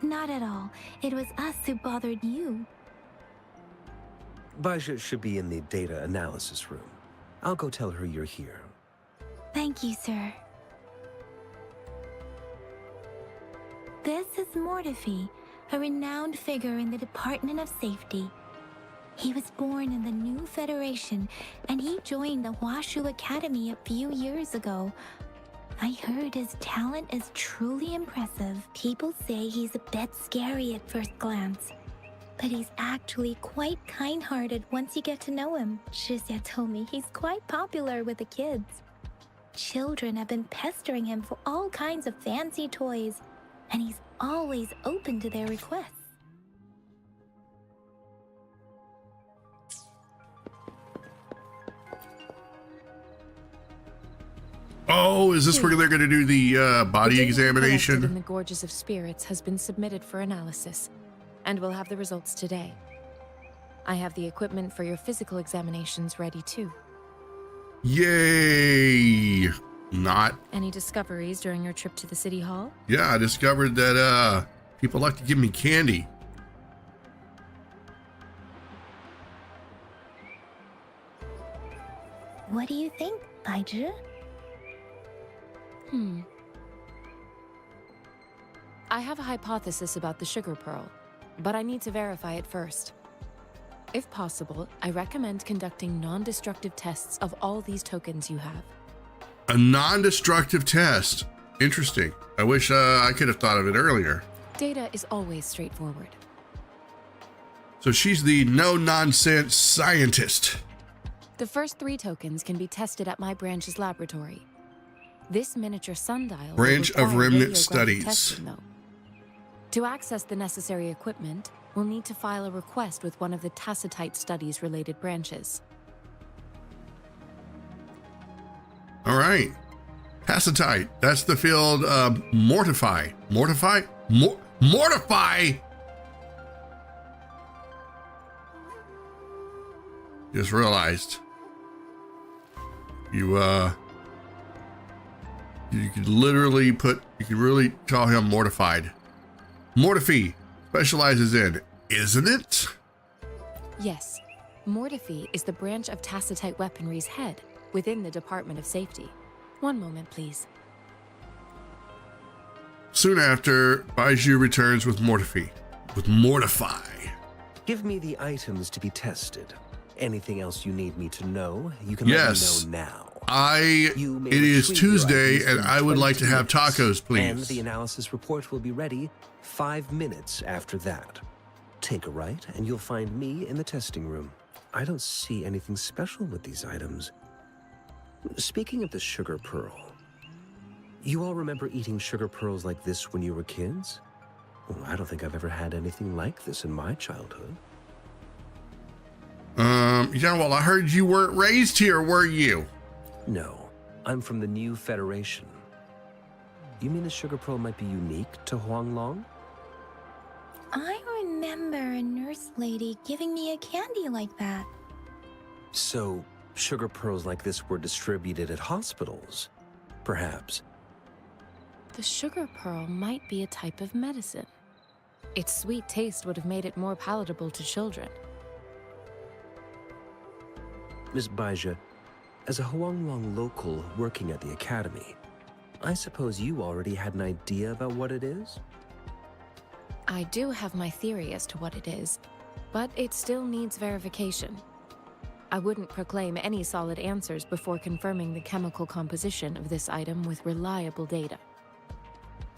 Not at all. It was us who bothered you. Baja should be in the data analysis room. I'll go tell her you're here. Thank you, sir. This is Mortifee, a renowned figure in the Department of Safety. He was born in the new Federation, and he joined the Huashu Academy a few years ago. I heard his talent is truly impressive. People say he's a bit scary at first glance, but he's actually quite kind-hearted once you get to know him. Shizia told me he's quite popular with the kids. Children have been pestering him for all kinds of fancy toys, and he's always open to their requests. Oh, is this where they're going to do the body The data examination? collected in the Gorges of Spirits has been submitted for analysis, and we'll have the results today. I have the equipment for your physical examinations ready too. Yay! Not. Any discoveries during your trip to the city hall? Yeah, I discovered that people like to give me candy. What do you think, Baiju? I have a hypothesis about the sugar pearl, but I need to verify it first. If possible, I recommend conducting non-destructive tests of all these tokens you have. A non-destructive test. Interesting. I wish I could have thought of it earlier. Data is always straightforward. So she's the no-nonsense scientist. The first 3 tokens can be tested at my branch's laboratory. This miniature sundial will Branch of require Remnant radiographic Studies. testing, though. To access the necessary equipment, we'll need to file a request with one of the Tacitite studies related branches. All right. Tacitite. That's the field mortify. Mortify? Mortify! Just realized. You could literally you could really call him mortified. Mortify specializes in, isn't it? Yes, Mortify is the branch of Tacitite weaponry's head within the Department of Safety. One moment, please. Soon after, Baiju returns with Mortify. Give me the items to be tested. Anything else you need me to know, you can Yes. let me know now. It is Tuesday, and I would like to have tacos, And please. the analysis report will be ready 5 minutes after that. Take a right, and you'll find me in the testing room. I don't see anything special with these items. Speaking of the sugar pearl, you all remember eating sugar pearls like this when you were kids? Well, I don't think I've ever had anything like this in my childhood. Yeah, well, I heard you weren't raised here, were you? No, I'm from the New Federation. You mean the sugar pearl might be unique to Huanglong? I remember a nurse lady giving me a candy like that. So, sugar pearls like this were distributed at hospitals, perhaps. The sugar pearl might be a type of medicine. Its sweet taste would have made it more palatable to children. Miss Baija, as a Huanglong local working at the academy, I suppose you already had an idea about what it is? I do have my theory as to what it is, but it still needs verification. I wouldn't proclaim any solid answers before confirming the chemical composition of this item with reliable data.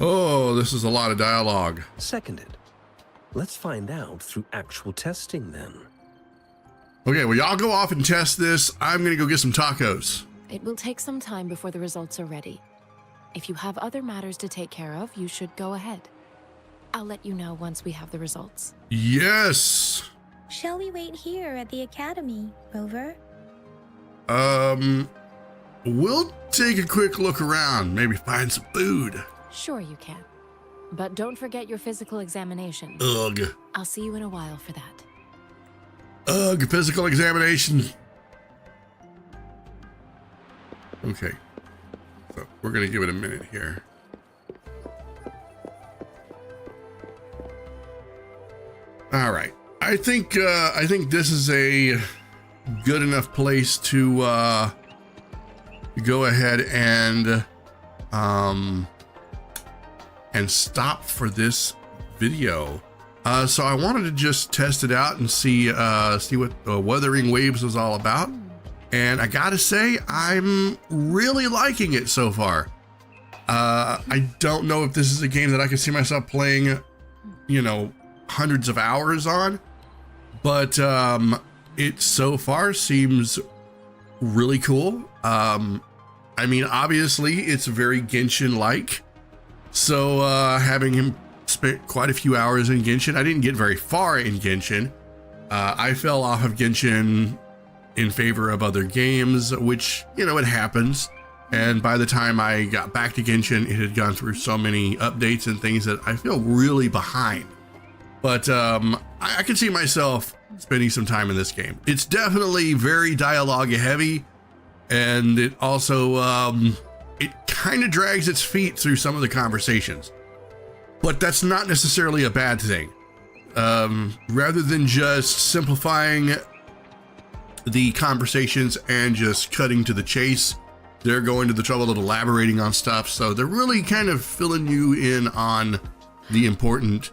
Oh, this is a lot of dialogue. Seconded. Let's find out through actual testing then. Okay, well, y'all go off and test this. I'm gonna go get some tacos. It will take some time before the results are ready. If you have other matters to take care of, you should go ahead. I'll let you know once we have the results. Yes. Shall we wait here at the academy, Rover? We'll take a quick look around, maybe find some food. Sure you can. But don't forget your physical examination. Ugh. I'll see you in a while for that. Ugh, physical examination. Okay. So we're gonna give it a minute here. All right. I think this is a good enough place to go ahead and stop for this video. So I wanted to just test it out and see what Wuthering Waves was all about. And I gotta say, I'm really liking it so far. I don't know if this is a game that I could see myself playing, hundreds of hours on, but it so far seems really cool. I mean, obviously it's very Genshin-like. So having him spent quite a few hours in Genshin. I didn't get very far in Genshin. I fell off of Genshin in favor of other games, which, it happens. And by the time I got back to Genshin, it had gone through so many updates and things that I feel really behind. But I can see myself spending some time in this game. It's definitely very dialogue heavy, and it also it kind of drags its feet through some of the conversations. But that's not necessarily a bad thing. Rather than just simplifying the conversations and just cutting to the chase, they're going to the trouble of elaborating on stuff. So they're really kind of filling you in on the important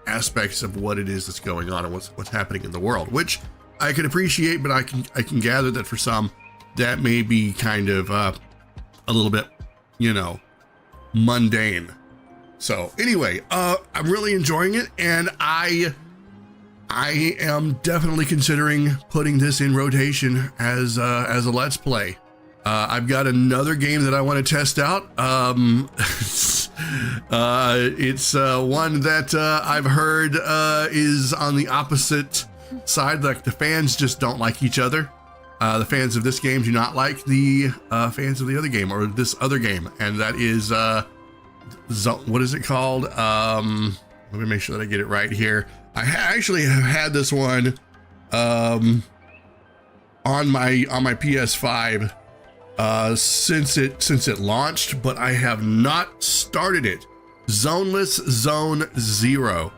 aspects of what it is that's going on and what's happening in the world, which I can appreciate, but I can gather that for some that may be kind of a little bit, you know, mundane. So anyway, I'm really enjoying it, and I am definitely considering putting this in rotation as a Let's Play. I've got another game that I want to test out. It's one that I've heard is on the opposite side. Like, the fans just don't like each other. The fans of this game do not like the fans of the other game, or this other game, and that is what is it called? Let me make sure that I get it right here. I actually have had this one on my PS5 since it launched, but I have not started it. Zoneless Zone Zero.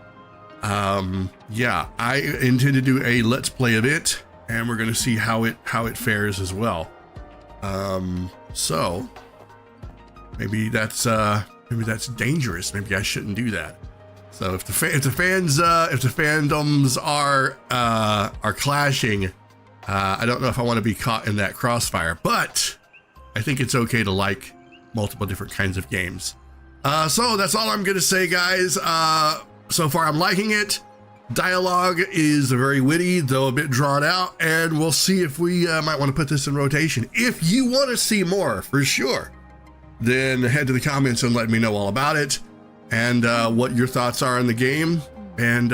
Yeah, I intend to do a Let's Play of it, and we're gonna see how it fares as well. So maybe that's dangerous. Maybe I shouldn't do that. So if the fandoms are clashing, I don't know if I want to be caught in that crossfire, but I think it's okay to like multiple different kinds of games. So that's all I'm gonna say, guys. So far I'm liking it. Dialogue is very witty, though a bit drawn out, and we'll see if we might want to put this in rotation. If you want to see more, for sure, then head to the comments and let me know all about it, and what your thoughts are on the game. And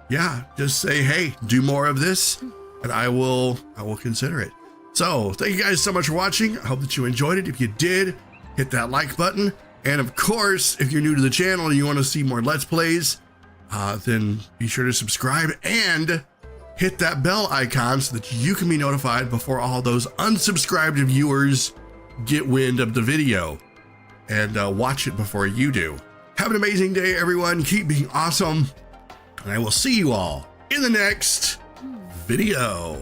yeah, just say, hey, do more of this, and I will consider it. So thank you guys so much for watching. I hope that you enjoyed it. If you did, hit that like button. And of course, if you're new to the channel and you want to see more Let's Plays, then be sure to subscribe and hit that bell icon so that you can be notified before all those unsubscribed viewers get wind of the video and watch it before you do. Have an amazing day, everyone. Keep being awesome, and I will see you all in the next video.